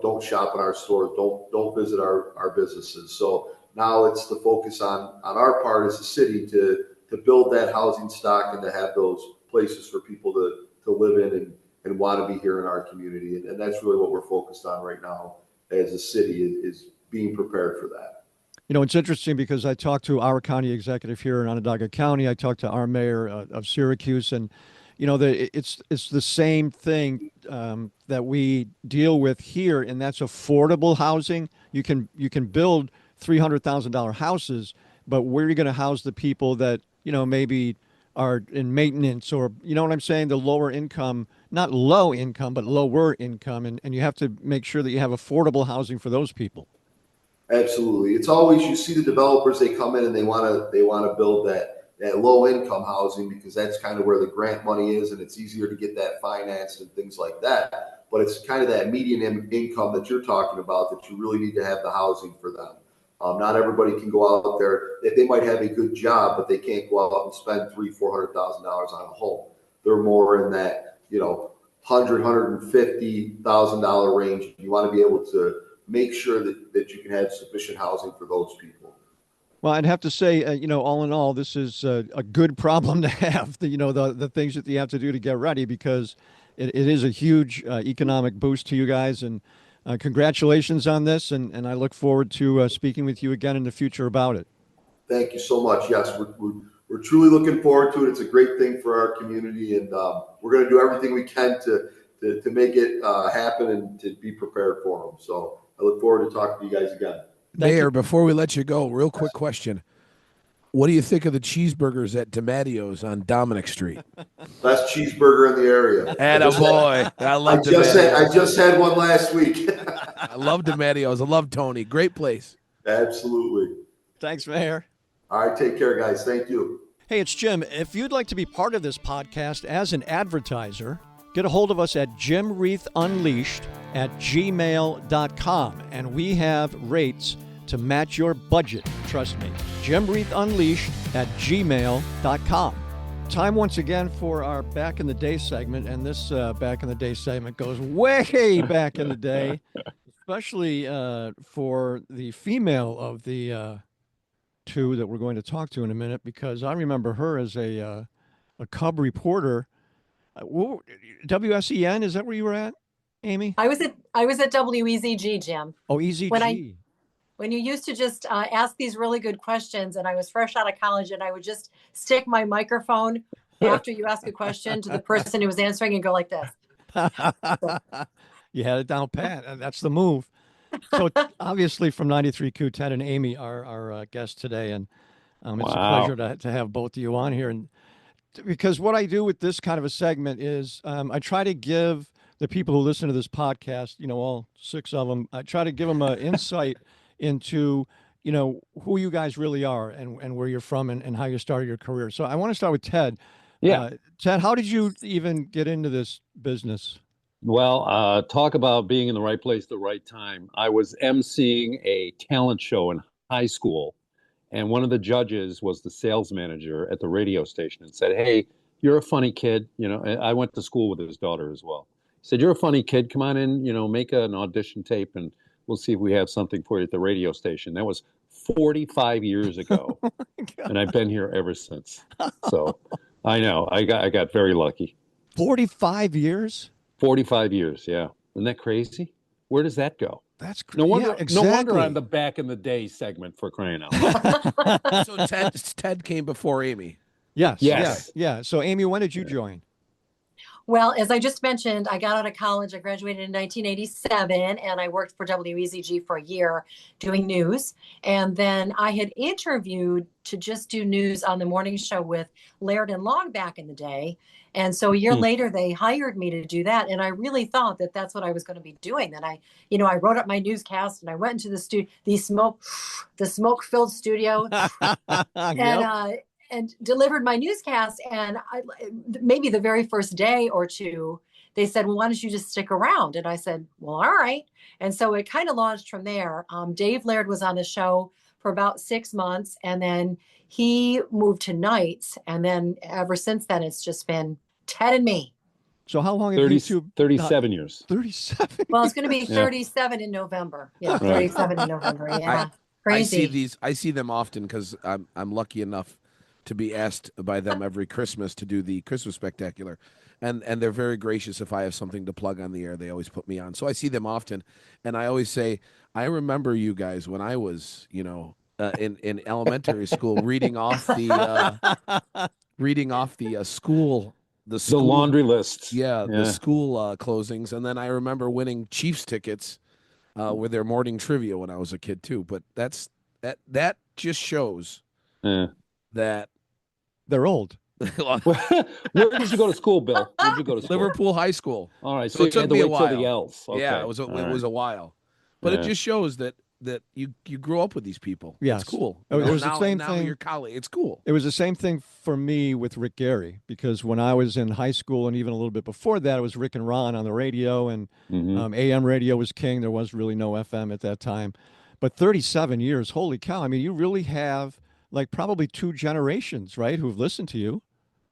Speaker 5: don't shop in our stores, don't visit our businesses. So now it's the focus on our part as a city to build that housing stock and to have those places for people to live in and want to be here in our community. And that's really what we're focused on right now as a city is being prepared for that.
Speaker 2: It's interesting because I talked to our county executive here in Onondaga County. I talked to our mayor of Syracuse, and it's the same thing that we deal with here, and that's affordable housing. You can build $300,000 houses, but where are you going to house the people that maybe are in maintenance, or what I'm saying, the lower income, not low income, but lower income, and you have to make sure that you have affordable housing for those people.
Speaker 5: Absolutely. It's always, you see the developers, they come in and they want to build that low income housing because that's kind of where the grant money is, and it's easier to get that financed and things like that. But it's kind of that median income that you're talking about that you really need to have the housing for them. Not everybody can go out there. They might have a good job, but they can't go out and spend $300,000-$400,000 on a home. They're more in that $150,000 range. You want to be able to make sure that you can have sufficient housing for those people.
Speaker 2: Well, I'd have to say, all in all, this is a good problem to have. The things that you have to do to get ready, because it is a huge economic boost to you guys, and congratulations on this, and I look forward to speaking with you again in the future about it.
Speaker 5: Thank you so much. Yes, we're truly looking forward to it. It's a great thing for our community, and we're going to do everything we can to make it happen and to be prepared for them. So I look forward to talking to you guys again.
Speaker 3: Mayor, before we let you go, real quick question. What do you think of the cheeseburgers at DiMattio's on Dominic Street?
Speaker 5: Best cheeseburger in the area.
Speaker 3: Attaboy. I love DiMattio's.
Speaker 5: I just had one last week.
Speaker 3: I love DiMattio's. I love Tony. Great place.
Speaker 5: Absolutely.
Speaker 2: Thanks, Mayor.
Speaker 5: All right, take care, guys. Thank you.
Speaker 2: Hey, it's Jim. If you'd like to be part of this podcast as an advertiser, get a hold of us at jimreithunleashed@gmail.com, and we have rates to match your budget. Trust me. jimreithunleashed@gmail.com. Time once again for our Back in the Day segment, and this Back in the Day segment goes way back in the day, especially for the female of the two that we're going to talk to in a minute, because I remember her as a Cub reporter. WSEN, is that where you were at, Amy?
Speaker 6: I was at WEZG, Jim.
Speaker 2: Oh, EZG.
Speaker 6: When you used to just ask these really good questions, and I was fresh out of college, and I would just stick my microphone after you ask a question to the person who was answering and go like this.
Speaker 2: You had it down pat, and that's the move. So obviously from 93Q, Ted and Amy are our guests today, and it's a pleasure to have both of you on here. And because what I do with this kind of a segment is I try to give the people who listen to this podcast, all 6 of them, I try to give them an insight into, who you guys really are and where you're from and how you started your career. So I want to start with Ted.
Speaker 7: Yeah.
Speaker 2: Ted, how did you even get into this business?
Speaker 7: Well, talk about being in the right place at the right time. I was emceeing a talent show in high school, and one of the judges was the sales manager at the radio station and said, "Hey, you're a funny kid. And I went to school with his daughter as well. He said, you're a funny kid. Come on in, make an audition tape and we'll see if we have something for you at the radio station. That was 45 years ago. And I've been here ever since. So I know I got very lucky.
Speaker 2: 45 years?
Speaker 7: 45 years. Yeah. Isn't that crazy? Where does that go?
Speaker 2: That's crazy.
Speaker 7: No wonder,
Speaker 2: yeah, exactly.
Speaker 7: No wonder I'm the back in the day segment for crying out loud.
Speaker 3: So Ted came before Amy.
Speaker 2: Yes.
Speaker 7: Yes.
Speaker 2: Yeah. So Amy, when did you join?
Speaker 6: Well, as I just mentioned, I got out of college. I graduated in 1987, and I worked for WEZG for a year doing news. And then I had interviewed to just do news on the morning show with Laird and Long back in the day. And so a year later, they hired me to do that. And I really thought that that's what I was going to be doing. Then I wrote up my newscast and I went into the smoke-filled studio. And delivered my newscast. And maybe the very first day or two, they said, well, why don't you just stick around? And I said, well, all right. And so it kind of launched from there. Dave Laird was on the show for about 6 months, and then he moved to nights. And then ever since then, it's just been Ted and me.
Speaker 2: So how long have you two?
Speaker 7: 37 years.
Speaker 2: 37?
Speaker 6: Well, it's going to be 37 in November. Yeah, 37 in November. Yeah, crazy.
Speaker 3: I see them often because I'm lucky enough to be asked by them every Christmas to do the Christmas Spectacular. And they're very gracious. If I have something to plug on the air, they always put me on. So I see them often. And I always say, I remember you guys when I was, in elementary school, reading off the school. The
Speaker 7: laundry list.
Speaker 3: Yeah, the school closings. And then I remember winning Chiefs tickets with their morning trivia when I was a kid too. But that just shows that
Speaker 2: they're old.
Speaker 7: Where did you go to school, Bill? Where did you go to school?
Speaker 3: Liverpool High School.
Speaker 7: All right,
Speaker 3: so it took me a while.
Speaker 7: The L's. Okay.
Speaker 3: Yeah, it was a while, but it just shows that you grew up with these people.
Speaker 2: Yes.
Speaker 3: It's cool.
Speaker 2: It was the same
Speaker 3: now
Speaker 2: thing.
Speaker 3: Your colleague. It's cool.
Speaker 2: It was the same thing for me with Rick Gary, because when I was in high school and even a little bit before that, it was Rick and Ron on the radio, and AM radio was king. There was really no FM at that time. But 37 years, holy cow! I mean, you really have like probably 2 generations, right, who've listened to you.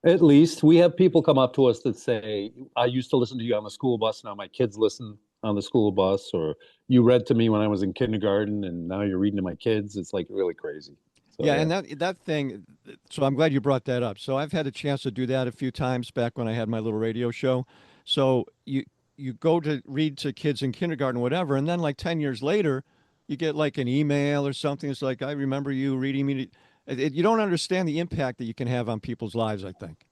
Speaker 7: At least we have people come up to us that say, I used to listen to you on the school bus. Now my kids listen on the school bus, or you read to me when I was in kindergarten and now you're reading to my kids. It's like really crazy. So,
Speaker 2: yeah. And that thing, so I'm glad you brought that up. So I've had a chance to do that a few times back when I had my little radio show. So you go to read to kids in kindergarten or whatever, and then like 10 years later, you get like an email or something. It's like, I remember you reading me. You don't understand the impact that you can have on people's lives, I think.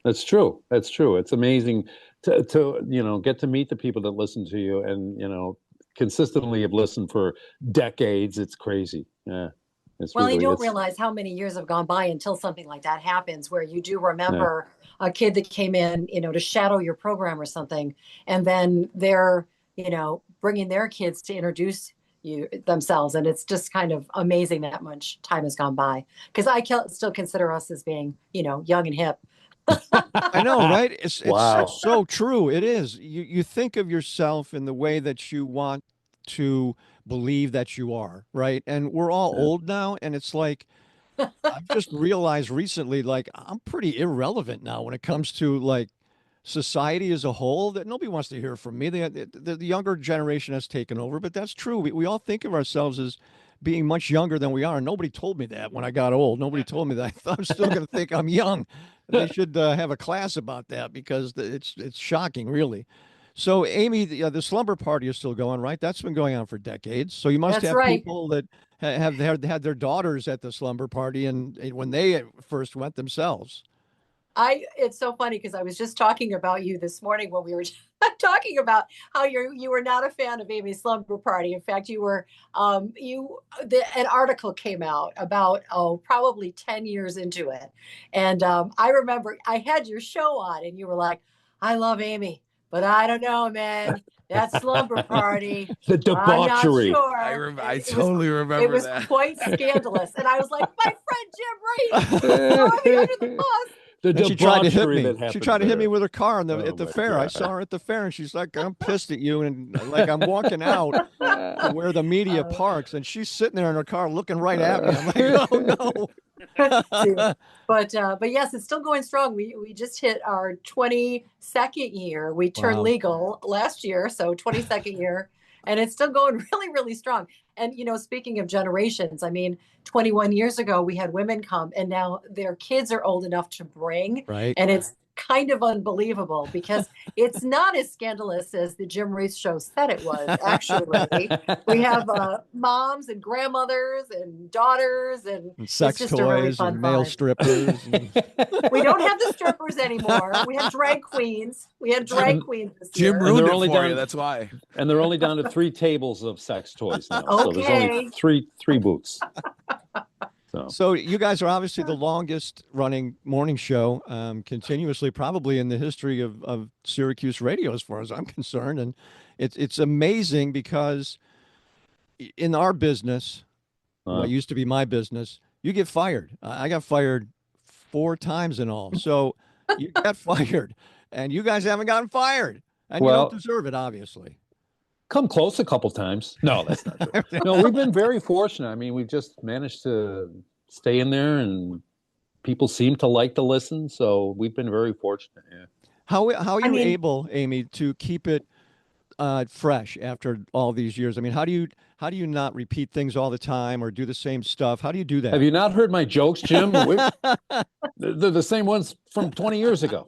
Speaker 7: That's true. That's true. It's amazing to get to meet the people that listen to you and, consistently have listened for decades. It's crazy. Yeah.
Speaker 6: You don't realize how many years have gone by until something like that happens, where you do remember a kid that came in, to shadow your program or something. And then they're, bringing their kids to introduce themselves, and it's just kind of amazing that much time has gone by, because I still consider us as being young and hip.
Speaker 2: I know, right? It's
Speaker 7: wow.
Speaker 2: so true. It is. You think of yourself in the way that you want to believe that you are, right? And we're all old now, and it's like I've just realized recently, like I'm pretty irrelevant now when it comes to like society as a whole, that nobody wants to hear from me. The younger generation has taken over, but that's true. We all think of ourselves as being much younger than we are. Nobody told me that when I got old. Nobody told me that. I thought I'm still going to think I'm young. They should have a class about that, because it's shocking, really. So, Amy, the slumber party is still going, right? That's been going on for decades. So you must have people that have had their daughters at the slumber party and when they first went themselves.
Speaker 6: It's so funny, because I was just talking about you this morning when we were talking about how you were not a fan of Amy's slumber party. In fact, you were an article came out about probably 10 years into it, and I remember I had your show on, and you were like, "I love Amy, but I don't know, man. That slumber party,
Speaker 7: the debauchery."
Speaker 6: I'm not sure.
Speaker 3: I totally remember
Speaker 6: it was
Speaker 3: that.
Speaker 6: quite scandalous, and I was like, "My friend Jim Reith, throw me under the bus."
Speaker 2: She tried to hit me. She tried to hit me
Speaker 7: there.
Speaker 2: with her car at the fair. God. I saw her at the fair, and she's like, "I'm pissed at you," and like I'm walking out to where the media parks, and she's sitting there in her car looking right at me. I'm like, "Oh no!"
Speaker 6: But yes, it's still going strong. We just hit our 22nd year. We turned
Speaker 2: Wow.
Speaker 6: legal last year, so 22nd year, and it's still going really, really strong. And speaking of generations, I mean, 21 years ago we had women come, and now their kids are old enough to bring,
Speaker 2: Right.
Speaker 6: and it's kind of unbelievable because it's not as scandalous as the Jim Reith show said it was. Actually, we have moms and grandmothers and daughters, and
Speaker 2: And
Speaker 6: it's
Speaker 2: sex
Speaker 6: just a really
Speaker 2: toys
Speaker 6: fun
Speaker 2: and male
Speaker 6: vibe.
Speaker 2: strippers.
Speaker 6: We don't have the strippers anymore. We have drag queens. We had drag queens this
Speaker 3: Jim
Speaker 6: year.
Speaker 3: ruined
Speaker 7: they're
Speaker 3: it
Speaker 7: only
Speaker 3: for
Speaker 7: down-
Speaker 3: you. That's why.
Speaker 7: And they're only down to 3 tables of sex toys now. So there's only
Speaker 6: Okay.
Speaker 7: three booths.
Speaker 2: So you guys are obviously the longest running morning show continuously, probably in the history of Syracuse radio, as far as I'm concerned. And it's amazing because in our business, what used to be my business, you get fired. I got fired 4 times in all. So you got fired, and you guys haven't gotten fired, and you
Speaker 7: Well-
Speaker 2: don't deserve it, obviously.
Speaker 7: Come close a couple times. No, that's not true. No, we've been very fortunate. I mean, we've just managed to stay in there, and people seem to like to listen. So we've been very fortunate. Yeah.
Speaker 2: How are you
Speaker 6: mean-
Speaker 2: able, Amy, to keep it fresh after all these years? I mean, how do you not repeat things all the time or do the same stuff? How do you do that?
Speaker 7: Have you not heard my jokes, Jim? They're the same ones from 20 years ago.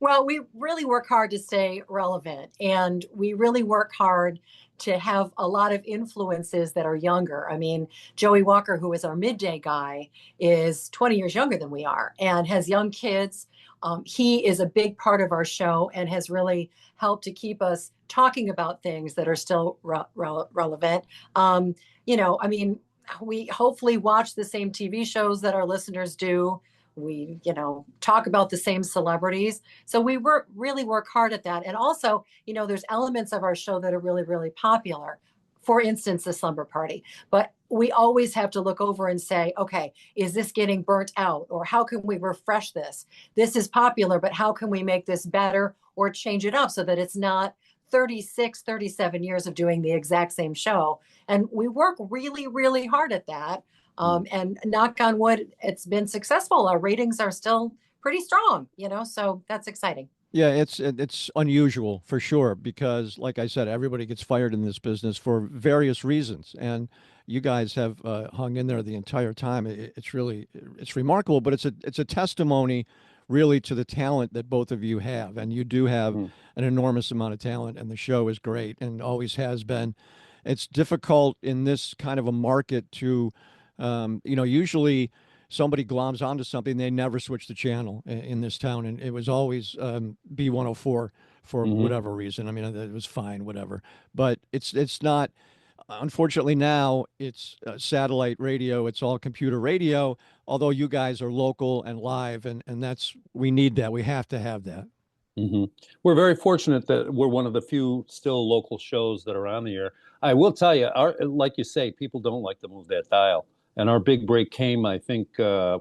Speaker 6: Well, we really work hard to stay relevant, and we really work hard to have a lot of influences that are younger. I mean, Joey Walker, who is our midday guy, is 20 years younger than we are and has young kids. He is a big part of our show and has really helped to keep us talking about things that are still relevant. I mean, we hopefully watch the same TV shows that our listeners do. We, talk about the same celebrities. So we really work hard at that. And also, there's elements of our show that are really, really popular. For instance, the slumber party. But we always have to look over and say, okay, is this getting burnt out? Or how can we refresh this? This is popular, but how can we make this better or change it up so that it's not 36, 37 years of doing the exact same show? And we work really, really hard at that. And knock on wood, it's been successful. Our ratings are still pretty strong, so that's exciting.
Speaker 2: Yeah, it's unusual for sure because, like I said, everybody gets fired in this business for various reasons, and you guys have hung in there the entire time. It's remarkable, but it's a testimony, really, to the talent that both of you have, and you do have an enormous amount of talent, and the show is great and always has been. It's difficult in this kind of a market to. Usually somebody gloms onto something, they never switch the channel in this town. And it was always B104 for whatever reason. I mean, it was fine, whatever. But it's not, unfortunately now it's satellite radio. It's all computer radio, although you guys are local and live. And we need that. We have to have that.
Speaker 7: Mm-hmm. We're very fortunate that we're one of the few still local shows that are on the air. I will tell you, like you say, people don't like to move that dial. And our big break came, I think, the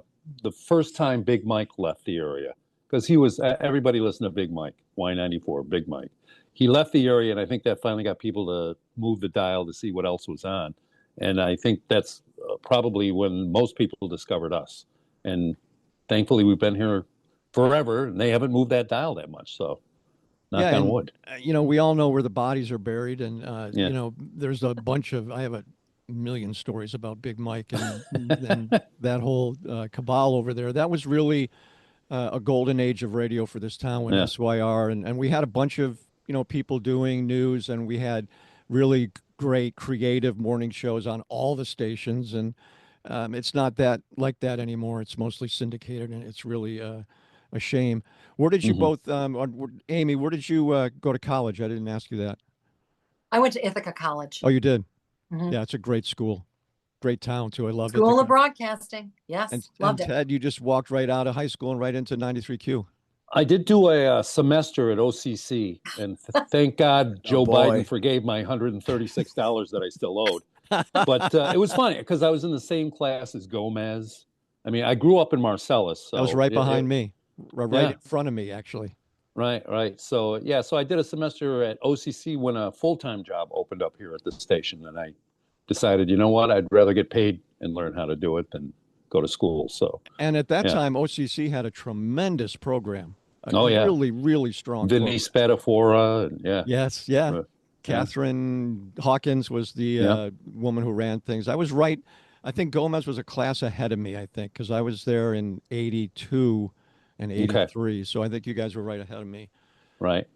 Speaker 7: first time Big Mike left the area, because everybody listened to Big Mike, Y94, Big Mike. He left the area, and I think that finally got people to move the dial to see what else was on. And I think that's probably when most people discovered us. And thankfully, we've been here forever, and they haven't moved that dial that much. So, knock on wood.
Speaker 2: We all know where the bodies are buried, and there's a bunch of. I have a million stories about Big Mike and that whole cabal over there. That was really a golden age of radio for this town when SYR and we had a bunch of people doing news, and we had really great creative morning shows on all the stations, and it's not that like that anymore. It's mostly syndicated, and it's really a shame. Where did you both Amy, where did you go to college? I didn't ask you that.
Speaker 6: I went to Ithaca College.
Speaker 2: Oh, you did?
Speaker 6: Mm-hmm.
Speaker 2: Yeah, it's a great school. Great town, too. I loved it.
Speaker 6: School of Broadcasting. Yes, loved
Speaker 2: and
Speaker 6: it.
Speaker 2: Ted, you just walked right out of high school and right into 93Q.
Speaker 7: I did do a semester at OCC, and thank God Joe Biden forgave my $136 that I still owed. But it was funny because I was in the same class as Gomez. I mean, I grew up in Marcellus. So
Speaker 2: that was right behind me, right in front of me, actually.
Speaker 7: Right. So, so I did a semester at OCC when a full-time job opened up here at the station, and I decided, you know what, I'd rather get paid and learn how to do it than go to school. So,
Speaker 2: And at that
Speaker 7: yeah.
Speaker 2: time, OCC had a tremendous program. A
Speaker 7: Oh, yeah.
Speaker 2: really, really strong
Speaker 7: Denise
Speaker 2: program.
Speaker 7: Spatafora, and yeah.
Speaker 2: Yes, yeah.
Speaker 7: Yeah.
Speaker 2: Catherine Hawkins was the
Speaker 7: Yeah.
Speaker 2: woman who ran things. I was right. I think Gomez was a class ahead of me, I think, because I was there in 82 and 83. So I think you guys were right ahead of me.
Speaker 7: Right.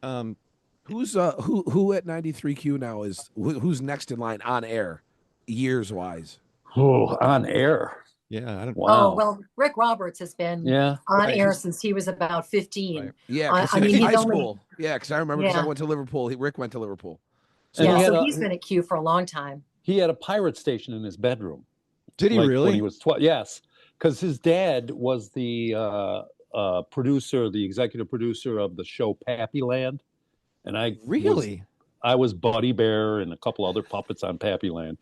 Speaker 3: Who's who at 93Q now is who's next in line on air, years wise?
Speaker 7: Oh, on air.
Speaker 2: Yeah, I don't.
Speaker 7: Wow.
Speaker 6: Oh, well, Rick Roberts has been on
Speaker 3: Right.
Speaker 6: air since he was about 15.
Speaker 2: Right.
Speaker 3: Yeah,
Speaker 6: I mean,
Speaker 3: he's
Speaker 6: he's
Speaker 3: high
Speaker 6: only,
Speaker 3: school. Yeah, because I remember because I
Speaker 6: Yeah.
Speaker 3: went to Liverpool. Rick went to Liverpool.
Speaker 7: And
Speaker 6: yeah,
Speaker 7: he had
Speaker 6: so
Speaker 7: a-
Speaker 6: he's been at Q for a long time.
Speaker 7: He had a pirate station in his bedroom.
Speaker 2: Did he
Speaker 7: Like
Speaker 2: really?
Speaker 7: when he was 12? Yes, because his dad was the producer, the executive producer of the show Pappyland, and
Speaker 2: Really?
Speaker 7: I was Buddy Bear and a couple other puppets on Pappyland.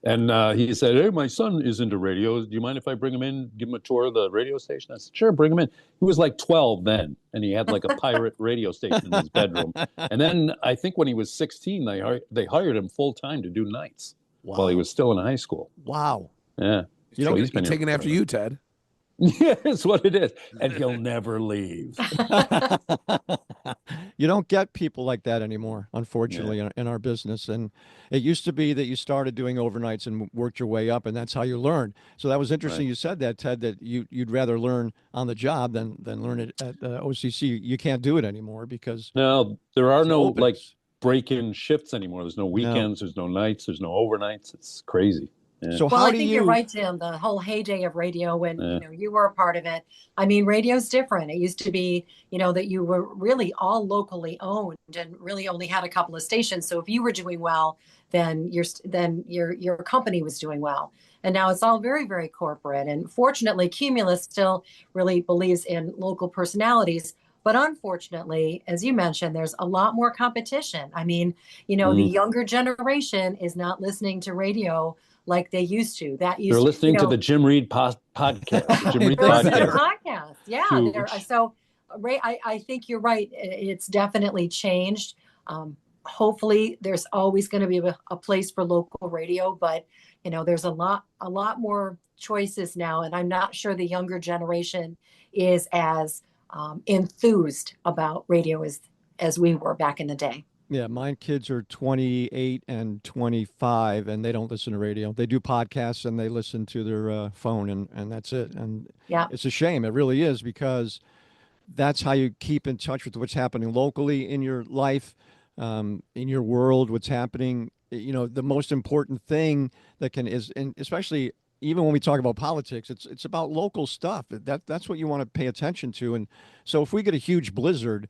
Speaker 7: And he said, "Hey, my son is into radio. Do you mind if I bring him in, give him a tour of the radio station?" I said, "Sure, bring him in." He was like 12 then, and he had like a pirate radio station in his bedroom. And then I think when he was 16, they hired him full time to do nights while he was still in high school.
Speaker 2: Wow.
Speaker 7: Yeah.
Speaker 3: You
Speaker 7: So
Speaker 3: know,
Speaker 7: he's
Speaker 3: he's
Speaker 7: been here
Speaker 3: taking after
Speaker 7: forever.
Speaker 3: you, Ted.
Speaker 7: Yeah, that's what it is. And he'll never leave.
Speaker 2: You don't get people like that anymore, unfortunately, in our business. And it used to be that you started doing overnights and worked your way up, and that's how you learned. So that was interesting.
Speaker 7: Right.
Speaker 2: You said that, Ted, that you'd rather learn on the job than learn it at OCC. You can't do it anymore because
Speaker 7: No, there are
Speaker 2: there's
Speaker 7: no
Speaker 2: openings.
Speaker 7: like break-in shifts anymore. There's no weekends, there's no nights, there's no overnights. It's crazy. Yeah.
Speaker 2: So
Speaker 6: Well,
Speaker 2: how
Speaker 6: I
Speaker 2: do
Speaker 6: think
Speaker 2: you?
Speaker 6: you're right, Tim. The whole heyday of radio when
Speaker 7: Yeah.
Speaker 6: you were a part of it. I mean, radio's different. It used to be, that you were really all locally owned and really only had a couple of stations. So if you were doing well, then your company was doing well. And now it's all very, very corporate. And fortunately, Cumulus still really believes in local personalities. But unfortunately, as you mentioned, there's a lot more competition. I mean, the younger generation is not listening to radio like they used to. That used
Speaker 7: They're listening to
Speaker 6: to
Speaker 7: the Jim Reed podcast. The Jim Reed
Speaker 6: they're listening to
Speaker 7: podcast.
Speaker 6: podcasts. Yeah.
Speaker 7: Huge.
Speaker 6: So, Ray, I think you're right. It's definitely changed. Hopefully, there's always going to be a place for local radio, but there's a lot more choices now, and I'm not sure the younger generation is as enthused about radio as we were back in the day.
Speaker 2: Yeah, my kids are 28 and 25, and they don't listen to radio. They do podcasts and they listen to their phone, and that's it. And
Speaker 6: Yeah.
Speaker 2: it's a shame. It really is, because that's how you keep in touch with what's happening locally in your life, in your world, what's happening. The most important thing that and especially even when we talk about politics, it's about local stuff. That's what you want to pay attention to. And so if we get a huge blizzard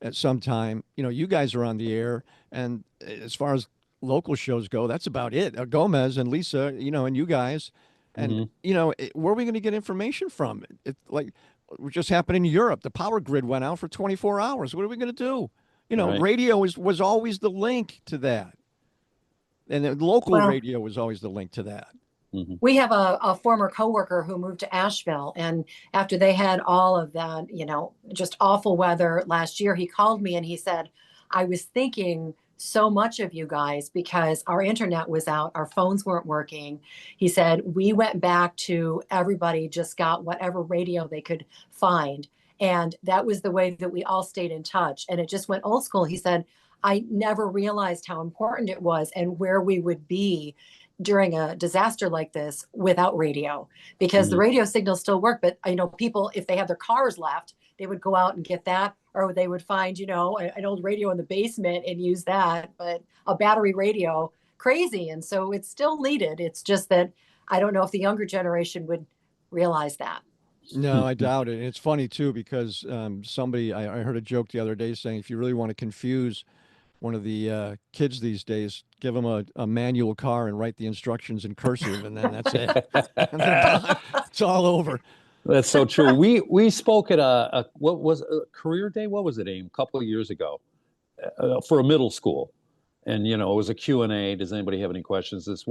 Speaker 2: at some time, you guys are on the air, and as far as local shows go, that's about it. Gomez and Lisa, and you guys, and where are we going to get information from? It like what just happened in Europe. The power grid went out for 24 hours. What are we going to do?
Speaker 7: Right.
Speaker 2: Radio was always the link to that, and the local radio was always the link to that.
Speaker 7: Mm-hmm.
Speaker 6: We have a former coworker who moved to Asheville, and after they had all of that, just awful weather last year, he called me and he said, "I was thinking so much of you guys because our internet was out, our phones weren't working." He said, "We went back to everybody just got whatever radio they could find. And that was the way that we all stayed in touch. And it just went old school." He said, "I never realized how important it was and where we would be during a disaster like this without radio, because the radio signals still work. But I know people, if they have their cars left, they would go out and get that, or they would find, an old radio in the basement and use that. But a battery radio, crazy. And so it's still needed. It's just that I don't know if the younger generation would realize that.
Speaker 2: No, I doubt it. And it's funny too, because I heard a joke the other day saying, if you really want to confuse one of the kids these days, give them a manual car and write the instructions in cursive, and then that's it. And then it's all over.
Speaker 7: That's so true. We spoke at what was a career day? What was it, Aim? A couple of years ago, for a middle school, and it was a Q&A. Does anybody have any questions? It's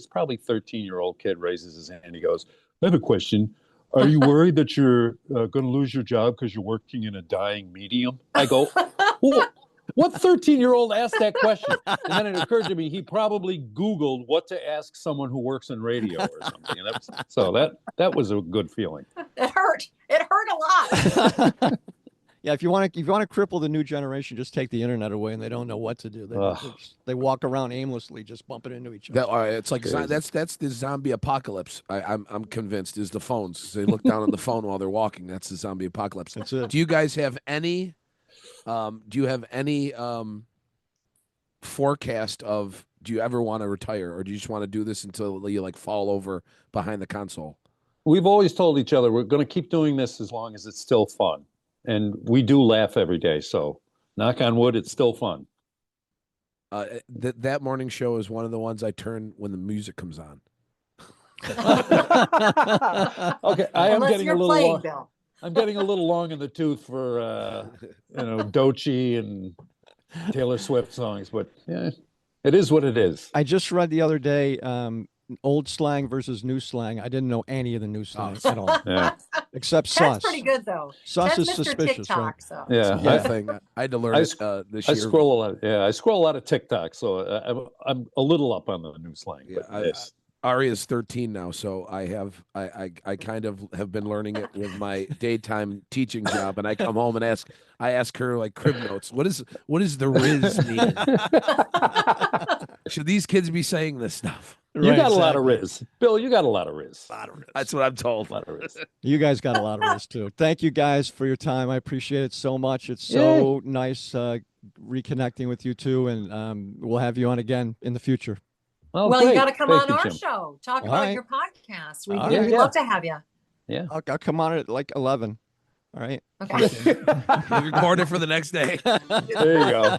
Speaker 7: probably 13-year-old kid raises his hand. He goes, "I have a question. Are you worried that you're going to lose your job because you're working in a dying medium?" I go, What 13-year-old asked that question? And then it occurred to me he probably Googled what to ask someone who works in radio or something. And that was a good feeling.
Speaker 6: It hurt. It hurt a lot.
Speaker 2: Yeah, if you want to cripple the new generation, just take the internet away, and they don't know what to do. They walk around aimlessly, just bumping into each other.
Speaker 3: It's like that's the zombie apocalypse. I'm convinced is the phones. They look down on the phone while they're walking. That's the zombie apocalypse.
Speaker 2: That's it.
Speaker 3: Do you guys have any? Do you have any forecast of? Do you ever want to retire, or do you just want to do this until you like fall over behind the console?
Speaker 7: We've always told each other we're going to keep doing this as long as it's still fun. And we do laugh every day, so knock on wood, it's still fun.
Speaker 3: That morning show is one of the ones I turn when the music comes on.
Speaker 7: Okay, I'm getting a little
Speaker 6: playing,
Speaker 7: long.
Speaker 6: Bill.
Speaker 7: I'm getting a little long in the tooth for Doechii and Taylor Swift songs, but yeah, it is what it is.
Speaker 2: I just read the other day old slang versus new slang. I didn't know any of the new slang at all.
Speaker 7: Yeah.
Speaker 2: Except sus.
Speaker 6: That's pretty good, though.
Speaker 2: Sus
Speaker 6: That's
Speaker 2: is
Speaker 6: Mr.
Speaker 2: suspicious,
Speaker 6: TikTok,
Speaker 2: right?
Speaker 6: so.
Speaker 7: Yeah.
Speaker 3: I had to learn this
Speaker 7: I
Speaker 3: year.
Speaker 7: scroll a lot. Yeah, I scroll a lot of TikTok, so I'm a little up on the new slang.
Speaker 3: Yeah, Ari is 13 now, so I kind of have been learning it with my daytime teaching job, and I come home and I ask her like crib notes. What is the Riz mean? Should these kids be saying this stuff?
Speaker 7: You got a lot of Riz. Bill, you got a lot of Riz.
Speaker 3: That's what I'm told.
Speaker 7: A lot of Riz.
Speaker 2: You guys got a lot of Riz, too. Thank you guys for your time. I appreciate it so much. It's so nice reconnecting with you, too, and we'll have you on again in the future.
Speaker 7: Oh,
Speaker 6: well,
Speaker 7: great.
Speaker 6: you got to come
Speaker 7: Thank
Speaker 6: on
Speaker 7: you,
Speaker 6: our
Speaker 7: Jim.
Speaker 6: show. Talk
Speaker 2: All
Speaker 6: about
Speaker 2: right.
Speaker 6: your podcast.
Speaker 2: All
Speaker 6: We'd love to have you.
Speaker 7: Yeah.
Speaker 2: I'll come on at like 11. All right.
Speaker 6: Okay.
Speaker 3: We record it for the next day.
Speaker 7: There you go.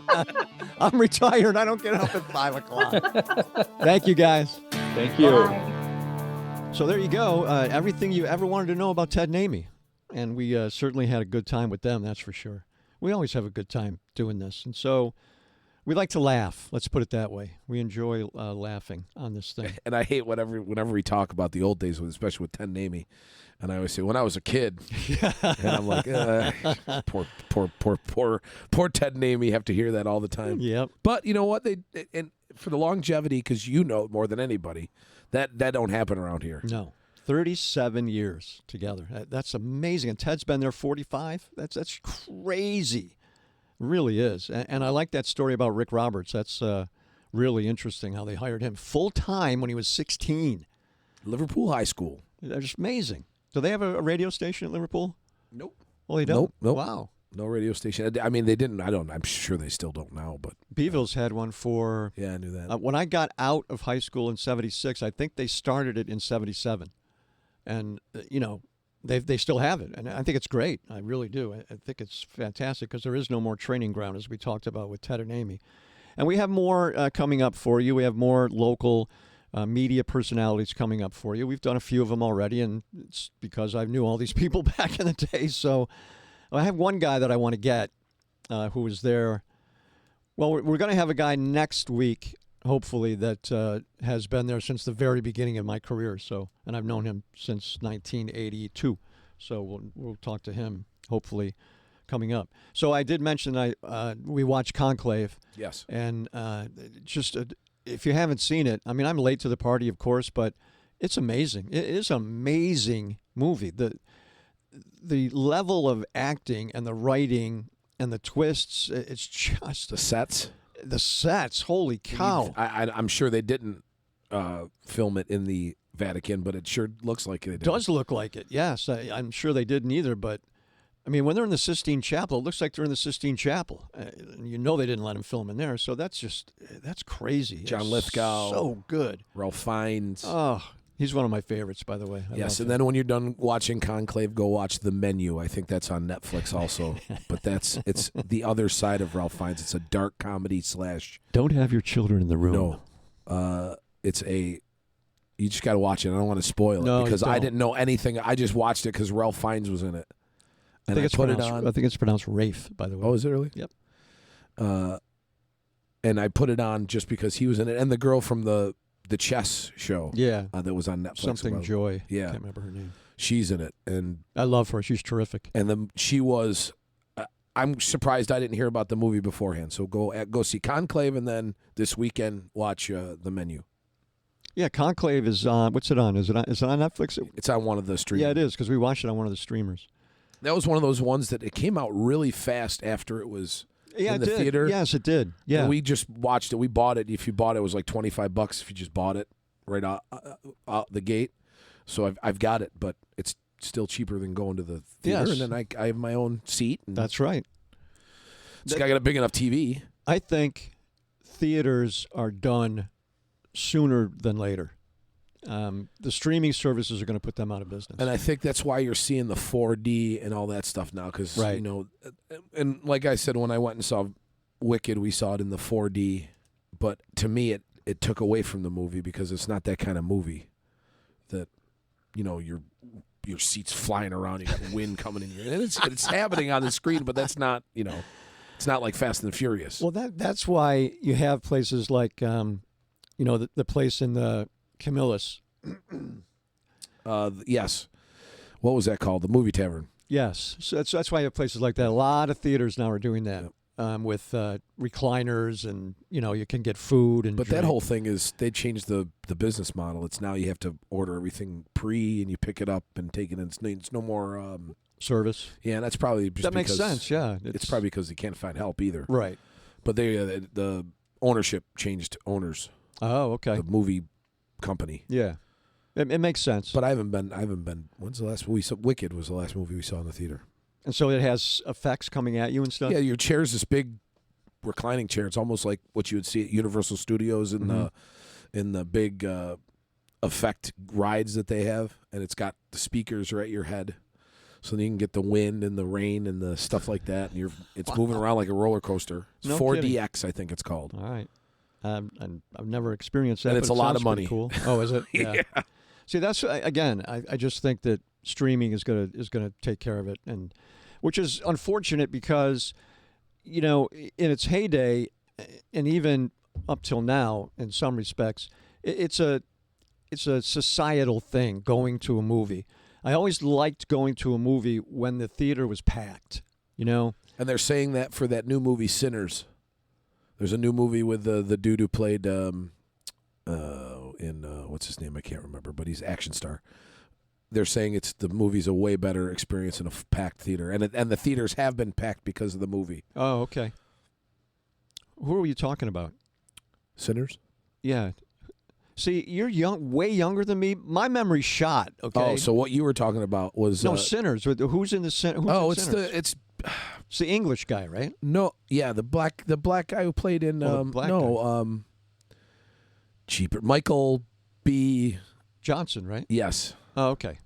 Speaker 2: I'm retired. I don't get up at 5 o'clock. Thank you, guys.
Speaker 7: Thank you.
Speaker 6: Bye.
Speaker 2: So there you go. Everything you ever wanted to know about Ted and Amy. And we certainly had a good time with them, that's for sure. We always have a good time doing this. And so we like to laugh. Let's put it that way. We enjoy laughing on this thing.
Speaker 3: And I hate whenever we talk about the old days, especially with Ted and Amy. And I always say, when I was a kid, and I'm like, poor Ted and Amy have to hear that all the time.
Speaker 2: Yep.
Speaker 3: But you know what? And for the longevity, because you know more than anybody, that don't happen around here.
Speaker 2: No. 37 years together. That's amazing. And Ted's been there 45. That's crazy. Really is. And I like that story about Rick Roberts. That's really interesting how they hired him full-time when he was 16.
Speaker 3: Liverpool High School.
Speaker 2: That's just amazing. Do they have a radio station at Liverpool?
Speaker 3: Nope.
Speaker 2: Well, they don't?
Speaker 3: Nope.
Speaker 2: Wow.
Speaker 3: No radio station. I mean, they didn't. I'm sure they still don't now. But
Speaker 2: Beeville's had one for...
Speaker 3: Yeah, I knew that.
Speaker 2: when I got out of high school in 76, I think they started it in 77. And, they still have it. And I think it's great. I really do. I think it's fantastic because there is no more training ground, as we talked about with Ted and Amy. And we have more coming up for you. We have more local media personalities coming up for you. We've done a few of them already, and it's because I knew all these people back in the day. So I have one guy that I want to get who was there. Well, we're going to have a guy next week, hopefully, that has been there since the very beginning of my career. And I've known him since 1982. So we'll talk to him, hopefully, coming up. So I did mention we watched Conclave.
Speaker 3: Yes.
Speaker 2: And if you haven't seen it, I mean, I'm late to the party, of course, but it's amazing. It is an amazing movie. The level of acting and the writing and the twists, it's just...
Speaker 3: The sets?
Speaker 2: The sets, holy cow.
Speaker 3: I'm sure they didn't film it in the Vatican, but it sure looks like they did.
Speaker 2: It does look like it, yes. I'm sure they didn't either, but... I mean, when they're in the Sistine Chapel, it looks like they're in the Sistine Chapel. They didn't let him film in there, so that's crazy.
Speaker 3: John
Speaker 2: It's
Speaker 3: Lithgow.
Speaker 2: So good.
Speaker 3: Ralph Fiennes.
Speaker 2: Oh, he's one of my favorites, by the way.
Speaker 3: Yes, and then when you're done watching Conclave, go watch The Menu. I think that's on Netflix also. But it's the other side of Ralph Fiennes. It's a dark comedy /
Speaker 2: Don't have your children in the room.
Speaker 3: No. You just got to watch it. I don't want to spoil it because I didn't know anything. I just watched it because Ralph Fiennes was in it. And I put it on.
Speaker 2: I think it's pronounced Reith, by the way.
Speaker 3: Oh, is it really?
Speaker 2: Yep.
Speaker 3: And I put it on just because he was in it, and the girl from the chess show.
Speaker 2: Yeah.
Speaker 3: That was on Netflix.
Speaker 2: Something Joy.
Speaker 3: Yeah.
Speaker 2: I can't remember her name.
Speaker 3: She's in it, and
Speaker 2: I love her. She's terrific.
Speaker 3: And she was. I'm surprised I didn't hear about the movie beforehand. So go see Conclave, and then this weekend watch The Menu.
Speaker 2: Yeah, Conclave is on. What's it on? Is it on Netflix?
Speaker 3: It's on one of the streamers.
Speaker 2: Yeah, it is, because we watched it on one of the streamers.
Speaker 3: That was one of those ones that it came out really fast after it was in the
Speaker 2: it did.
Speaker 3: theater.
Speaker 2: Yes, it did. Yeah,
Speaker 3: And we just watched it. We bought it. If you bought it, it was like $25 if you just bought it right out the gate. So I've got it, but it's still cheaper than going to the theater.
Speaker 2: Yes.
Speaker 3: And then I have my own seat. And
Speaker 2: that's right.
Speaker 3: I got a big enough TV.
Speaker 2: I think theaters are done sooner than later. The streaming services are going to put them out of business.
Speaker 3: And I think that's why you're seeing the 4D and all that stuff now. Because,
Speaker 2: Right.
Speaker 3: And like I said, when I went and saw Wicked, we saw it in the 4D. But to me, it took away from the movie because it's not that kind of movie that, your seat's flying around, you got wind coming in your, and it's happening on the screen, but that's not, it's not like Fast and the Furious.
Speaker 2: Well, that's why you have places like, the place in the Camillus.
Speaker 3: Yes. What was that called? The Movie Tavern.
Speaker 2: Yes, so that's why you have places like that. A lot of theaters now are doing that with recliners, and you can get food and.
Speaker 3: But
Speaker 2: drink.
Speaker 3: that whole thing is they changed the business model. It's now you have to order everything pre and you pick it up and take it in. It's no more
Speaker 2: service.
Speaker 3: Yeah, and that's probably just
Speaker 2: that makes
Speaker 3: because,
Speaker 2: sense. Yeah,
Speaker 3: it's probably because they can't find help either.
Speaker 2: Right.
Speaker 3: But the ownership changed owners.
Speaker 2: Oh, okay.
Speaker 3: The movie company.
Speaker 2: Yeah, it makes sense.
Speaker 3: But I haven't been. When's the last movie we saw? Wicked was the last movie we saw in the theater.
Speaker 2: And so it has effects coming at you and stuff.
Speaker 3: Yeah, your chair's this big reclining chair. It's almost like what you would see at Universal Studios in the big effect rides that they have, and it's got the speakers right at your head, so then you can get the wind and the rain and the stuff like that, and it's moving around like a roller coaster. It's
Speaker 2: No
Speaker 3: 4DX,
Speaker 2: kidding.
Speaker 3: I think it's called.
Speaker 2: All right. And I've never experienced that.
Speaker 3: And it's
Speaker 2: but
Speaker 3: a
Speaker 2: it
Speaker 3: lot of
Speaker 2: sounds
Speaker 3: money.
Speaker 2: pretty Cool. Oh, is it? Yeah. See, that's again. I just think that streaming is gonna take care of it, and which is unfortunate because, in its heyday, and even up till now, in some respects, it's a societal thing going to a movie. I always liked going to a movie when the theater was packed.
Speaker 3: And they're saying that for that new movie Sinners. There's a new movie with the dude who played in what's his name? I can't remember, but he's action star. They're saying the movie's a way better experience in a packed theater, and the theaters have been packed because of the movie.
Speaker 2: Oh, okay. Who are you talking about?
Speaker 3: Sinners?
Speaker 2: Yeah. See, you're way younger than me. My memory's shot. Okay.
Speaker 3: Oh, so what you were talking about was
Speaker 2: Sinners. Who's in the Sinners?
Speaker 3: It's
Speaker 2: the English guy, right?
Speaker 3: No, yeah, the black guy who played in cheaper Michael B.
Speaker 2: Johnson, right?
Speaker 3: Yes.
Speaker 2: Oh, okay.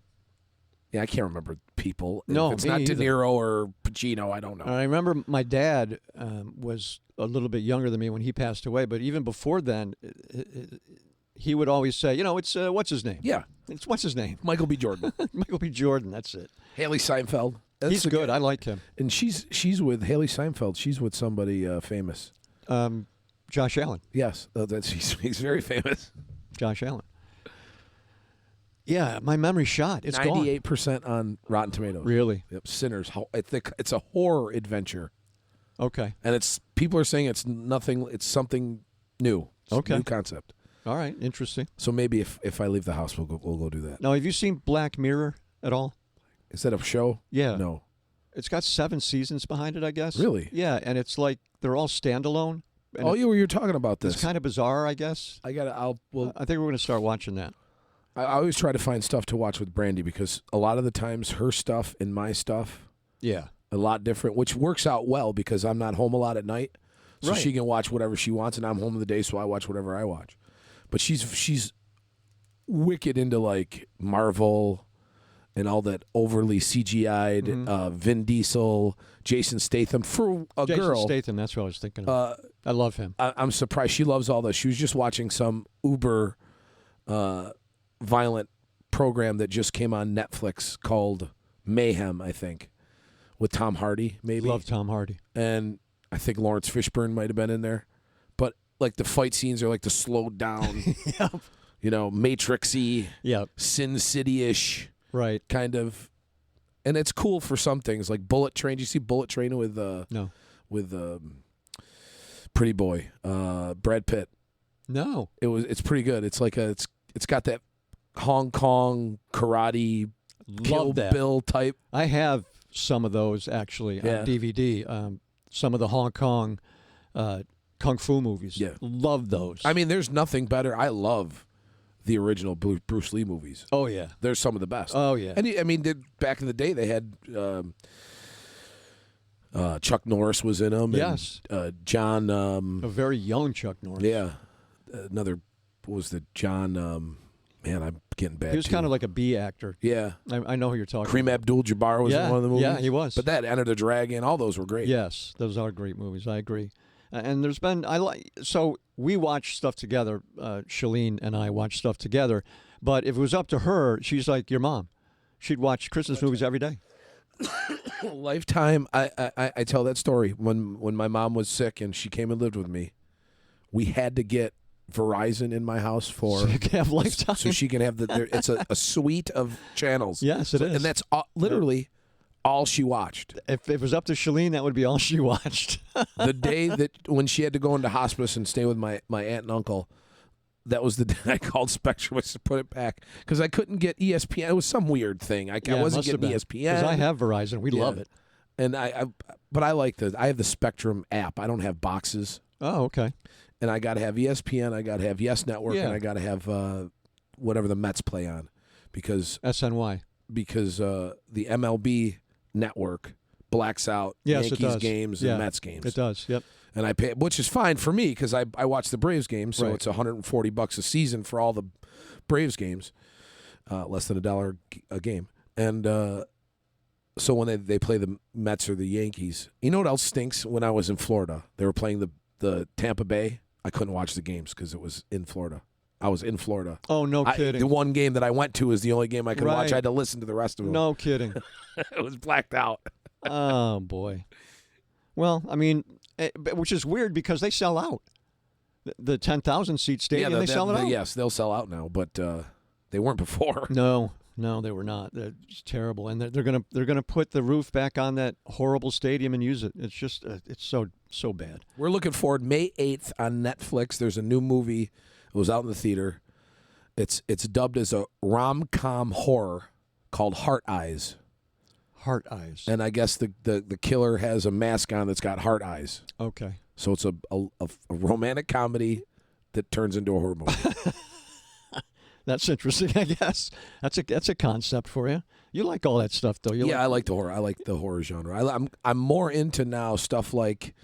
Speaker 3: Yeah, I can't remember people.
Speaker 2: No,
Speaker 3: if it's
Speaker 2: me
Speaker 3: not
Speaker 2: either.
Speaker 3: De Niro or Pacino, I don't know.
Speaker 2: I remember my dad was a little bit younger than me when he passed away, but even before then, he would always say, it's what's his name?
Speaker 3: Yeah,
Speaker 2: it's what's his name?
Speaker 3: Michael B. Jordan.
Speaker 2: Michael B. Jordan. That's it.
Speaker 3: Haley Seinfeld.
Speaker 2: He's good. I like him.
Speaker 3: And she's with Haley Seinfeld. She's with somebody famous.
Speaker 2: Josh Allen.
Speaker 3: Yes, he's very famous.
Speaker 2: Josh Allen. Yeah, my memory's shot. It's
Speaker 3: 98% on Rotten Tomatoes.
Speaker 2: Really?
Speaker 3: Yep. Sinners. I think it's a horror adventure.
Speaker 2: Okay.
Speaker 3: And people are saying it's nothing. It's something new. It's
Speaker 2: okay.
Speaker 3: A new concept.
Speaker 2: All right. Interesting.
Speaker 3: So maybe if I leave the house, we'll go do that.
Speaker 2: Now, have you seen Black Mirror at all?
Speaker 3: Is that a show?
Speaker 2: Yeah.
Speaker 3: No.
Speaker 2: It's got 7 seasons behind it, I guess.
Speaker 3: Really?
Speaker 2: Yeah, and it's like they're all standalone.
Speaker 3: You were talking about this.
Speaker 2: It's kind of bizarre, I guess.
Speaker 3: I think we're
Speaker 2: going to start watching that.
Speaker 3: I always try to find stuff to watch with Brandy because a lot of the times her stuff and my stuff,
Speaker 2: yeah,
Speaker 3: a lot different, which works out well because I'm not home a lot at night, so
Speaker 2: right.
Speaker 3: she can watch whatever she wants, and I'm home in the day, so I watch whatever I watch. But she's wicked into like Marvel and all that overly CGI'd Vin Diesel, Jason Statham for a girl.
Speaker 2: Jason Statham, that's what I was thinking of. I love him.
Speaker 3: I'm surprised she loves all this. She was just watching some uber violent program that just came on Netflix called Mayhem, I think, with Tom Hardy, maybe.
Speaker 2: Love Tom Hardy.
Speaker 3: And I think Lawrence Fishburne might have been in there. But like the fight scenes are like the slowed down,
Speaker 2: yep.
Speaker 3: Matrix-y,
Speaker 2: yep.
Speaker 3: Sin City-ish
Speaker 2: right.
Speaker 3: kind of. And it's cool for some things like Bullet Train. Did you see Bullet Train with
Speaker 2: No.
Speaker 3: Pretty Boy, Brad Pitt?
Speaker 2: No.
Speaker 3: It's pretty good. It's like it's got that Hong Kong karate Kill
Speaker 2: Love that.
Speaker 3: Bill type.
Speaker 2: I have some of those actually
Speaker 3: Yeah.
Speaker 2: on DVD. Some of the Hong Kong kung fu movies.
Speaker 3: Yeah.
Speaker 2: Love those.
Speaker 3: I mean, there's nothing better. I love the original Bruce Lee movies.
Speaker 2: oh yeah.
Speaker 3: They're some of the best.
Speaker 2: Oh yeah.
Speaker 3: And I mean, back in the day, they had Chuck Norris was in them.
Speaker 2: Yes.
Speaker 3: And, John.
Speaker 2: A very young Chuck Norris.
Speaker 3: Yeah. Another. What was the John? Man, I'm getting bad.
Speaker 2: He was kind of like a B actor.
Speaker 3: Yeah.
Speaker 2: I know who you're talking
Speaker 3: Kareem
Speaker 2: about.
Speaker 3: Abdul-Jabbar was
Speaker 2: Yeah,
Speaker 3: in one of the movies.
Speaker 2: yeah, he was.
Speaker 3: But that Enter the Dragon, all those were great.
Speaker 2: Yes, those are great movies. I agree. And there's been so we watch stuff together. Shalene and I watch stuff together. But if it was up to her, she's like your mom. She'd watch Christmas movies every day.
Speaker 3: Lifetime. I tell that story when my mom was sick and she came and lived with me. We had to get Verizon in my house for
Speaker 2: So you can have Lifetime.
Speaker 3: so she can have it's a suite of channels.
Speaker 2: Yes, it is.
Speaker 3: And that's literally all she watched.
Speaker 2: If it was up to Shalene, that would be all she watched.
Speaker 3: The day that when she had to go into hospice and stay with my aunt and uncle, that was the day I called Spectrum to put it back because I couldn't get ESPN. It was some weird thing. I wasn't getting ESPN.
Speaker 2: Because I have Verizon. We love it.
Speaker 3: And but I like I have the Spectrum app. I don't have boxes.
Speaker 2: Oh, okay.
Speaker 3: And I got to have ESPN, I got to have Yes Network,
Speaker 2: Yeah.
Speaker 3: and I got to have whatever the Mets play on, because
Speaker 2: SNY.
Speaker 3: the MLB network blacks out
Speaker 2: Yes, it
Speaker 3: Yankees
Speaker 2: does.
Speaker 3: games
Speaker 2: Yeah,
Speaker 3: and Mets games.
Speaker 2: It does. Yep.
Speaker 3: And I pay, which is fine for me because I watch the Braves games, so
Speaker 2: Right.
Speaker 3: it's $140 a season for all the Braves games, less than $1 a game. And so when they play the Mets or the Yankees, you know what else stinks? When I was in Florida, they were playing the Tampa Bay. I couldn't watch the games because it was in Florida. I was in Florida.
Speaker 2: Oh, no kidding.
Speaker 3: The one game that I went to is the only game I could watch.
Speaker 2: Right.
Speaker 3: I had to listen to the rest of them.
Speaker 2: No kidding.
Speaker 3: It was blacked out.
Speaker 2: Oh, boy. Well, I mean, which is weird because they sell out. The 10,000 seat stadium, they sell it out.
Speaker 3: Yes, they'll sell out now, but they weren't before.
Speaker 2: No, they were not. They're just terrible, and they're gonna put the roof back on that horrible stadium and use it. It's just it's so bad.
Speaker 3: We're looking forward. May 8th on Netflix. There's a new movie. It was out in the theater. It's dubbed as a rom-com horror called Heart Eyes.
Speaker 2: Heart Eyes.
Speaker 3: And I guess the killer has a mask on that's got heart eyes.
Speaker 2: Okay.
Speaker 3: So it's a romantic comedy that turns into a horror movie.
Speaker 2: That's interesting, I guess. That's a concept for you. You like all that stuff, though.
Speaker 3: I like the horror. I like the horror genre. I'm more into now stuff like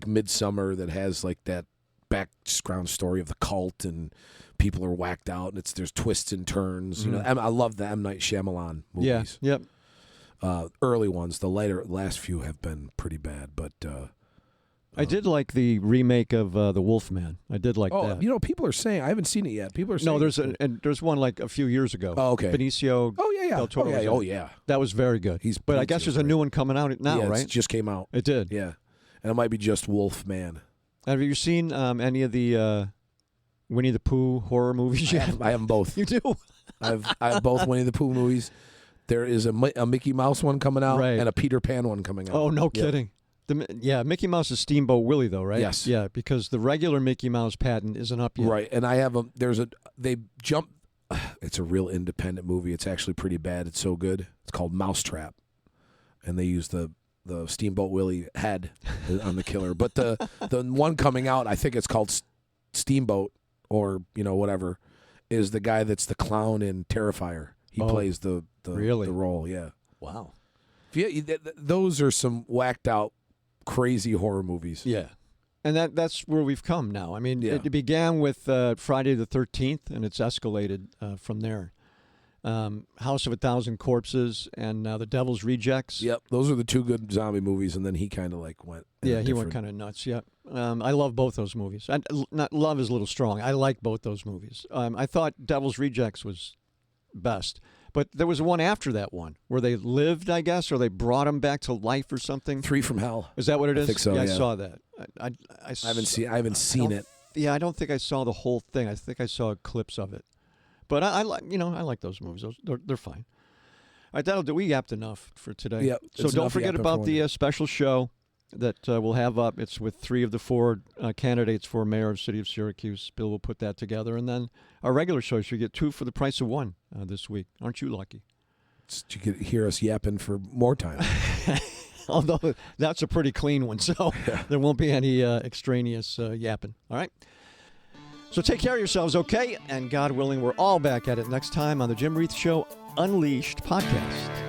Speaker 3: Midsummer that has like that background story of the cult and people are whacked out and there's twists and turns. You know, I love the M. Night Shyamalan movies.
Speaker 2: Yeah. Yep.
Speaker 3: Early ones. The last few have been pretty bad, but
Speaker 2: I did like the remake of The Wolfman. I did like that.
Speaker 3: You know, people are saying I haven't seen it yet. People are saying
Speaker 2: there's one like a few years ago.
Speaker 3: Oh, okay.
Speaker 2: Benicio.
Speaker 3: Oh yeah.
Speaker 2: Del Toro was in it.
Speaker 3: Oh yeah.
Speaker 2: That was very good. But I guess there's a new one coming out now,
Speaker 3: yeah,
Speaker 2: right?
Speaker 3: It just came out.
Speaker 2: It did.
Speaker 3: Yeah, and it might be just Wolfman.
Speaker 2: Have you seen any of the Winnie the Pooh horror movies yet?
Speaker 3: I have them both.
Speaker 2: You do?
Speaker 3: I have both Winnie the Pooh movies. There is a Mickey Mouse one coming out and a Peter Pan one coming out.
Speaker 2: Oh, no
Speaker 3: Yep.
Speaker 2: kidding. Mickey Mouse is Steamboat Willie, though, right?
Speaker 3: Yes.
Speaker 2: Yeah, because the regular Mickey Mouse patent isn't up yet.
Speaker 3: Right, and I have they jump. It's a real independent movie. It's actually pretty bad. It's so good. It's called Mousetrap, and they use the Steamboat Willie head on the killer. But the one coming out, I think it's called Steamboat or whatever, is the guy that's the clown in Terrifier. He plays the role. Yeah.
Speaker 2: Wow.
Speaker 3: Those are some whacked out, crazy horror movies.
Speaker 2: Yeah. And that's where we've come now. I mean, it began with Friday the 13th, and it's escalated from there. House of a Thousand Corpses and The Devil's Rejects.
Speaker 3: Yep, those are the two good zombie movies, and then he kind of like went.
Speaker 2: He went kind of nuts. Yep. I love both those movies. Not love is a little strong. I like both those movies. I thought Devil's Rejects was best, but there was one after that one where they lived, I guess, or they brought him back to life or something.
Speaker 3: 3 from Hell.
Speaker 2: Is that what it is?
Speaker 3: I think so.
Speaker 2: Yeah,
Speaker 3: yeah.
Speaker 2: I saw that. I
Speaker 3: haven't seen it.
Speaker 2: Yeah, I don't think I saw the whole thing. I think I saw clips of it. But I like I like those movies. They're fine. right, that'll do. We yapped enough for today.
Speaker 3: Yep,
Speaker 2: So
Speaker 3: it's
Speaker 2: don't
Speaker 3: enough
Speaker 2: forget
Speaker 3: yapping
Speaker 2: about
Speaker 3: for
Speaker 2: the
Speaker 3: one
Speaker 2: special show that we'll have up. It's with 3 of the 4 candidates for mayor of the city of Syracuse. Bill will put that together. And then our regular show, so you get 2 for the price of 1 this week. Aren't you lucky?
Speaker 3: You could hear us yapping for more time.
Speaker 2: Although that's a pretty clean one, so there won't be any extraneous yapping. All right? So take care of yourselves, okay? And God willing, we're all back at it next time on the Jim Reith Show Unleashed podcast.